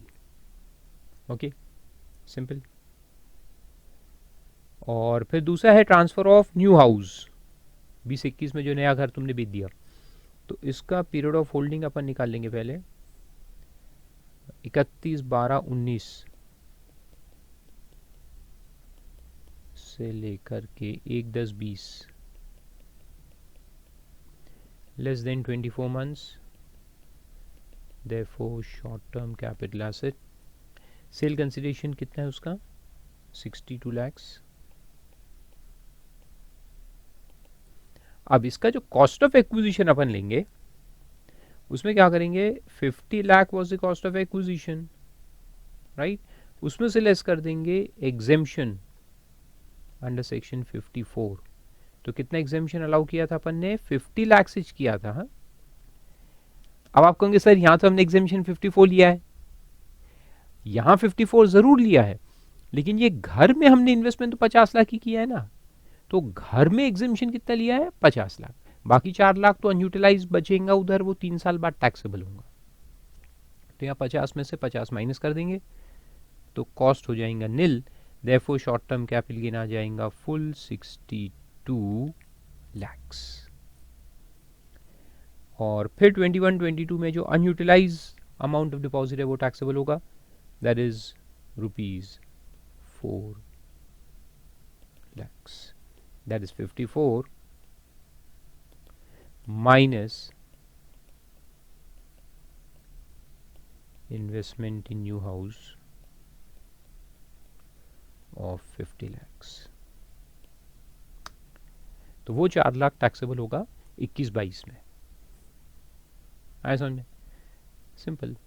Okay, simple. और फिर दूसरा है ट्रांसफर ऑफ न्यू हाउस. 2021 में जो नया घर तुमने बेच दिया, तो इसका पीरियड ऑफ होल्डिंग अपन निकाल लेंगे पहले. 31/12/19 से लेकर के 1/10/20, less than 24 months, therefore short term capital asset. Sale consideration कितना है उसका? 62 lakhs. अब इसका जो कॉस्ट ऑफ एक्विजिशन अपन लेंगे, उसमें क्या करेंगे, 50 lakh was the cost of acquisition, right, उसमें से लेस कर देंगे एग्जेम्पशन अंडर सेक्शन 54. तो कितना एग्जेम्पशन अलाउ किया था अपन ने? 50 लाख से किया था. हाँ, अब आप कहेंगे सर यहां तो हमने एग्जेम्पशन 54 लिया है. यहां 54 जरूर लिया है, लेकिन ये घर में हमने इन्वेस्टमेंट तो 50 लाख ही किया है ना, तो घर में एग्जेम्पशन कितना लिया है? 50 लाख. बाकी 4 लाख तो अनयूटिलाइज बचेगा उधर, वो 3 साल बाद टैक्सेबल होगा. तो यहाँ 50 में से 50 माइनस कर देंगे, तो कॉस्ट हो जाएगा nil. Therefore short term capital gain आ जाएगा फुल 62 lakhs. और फिर 21-22 में जो अनयूटिलाइज अमाउंट ऑफ डिपॉजिट है वो टैक्सेबल होगा. That is ₹4 lakhs. That is 54 minus investment in new house of 50 lakhs. तो वो 4 लाख टैक्सेबल होगा 21-22 में। आया समझ में? सिंपल।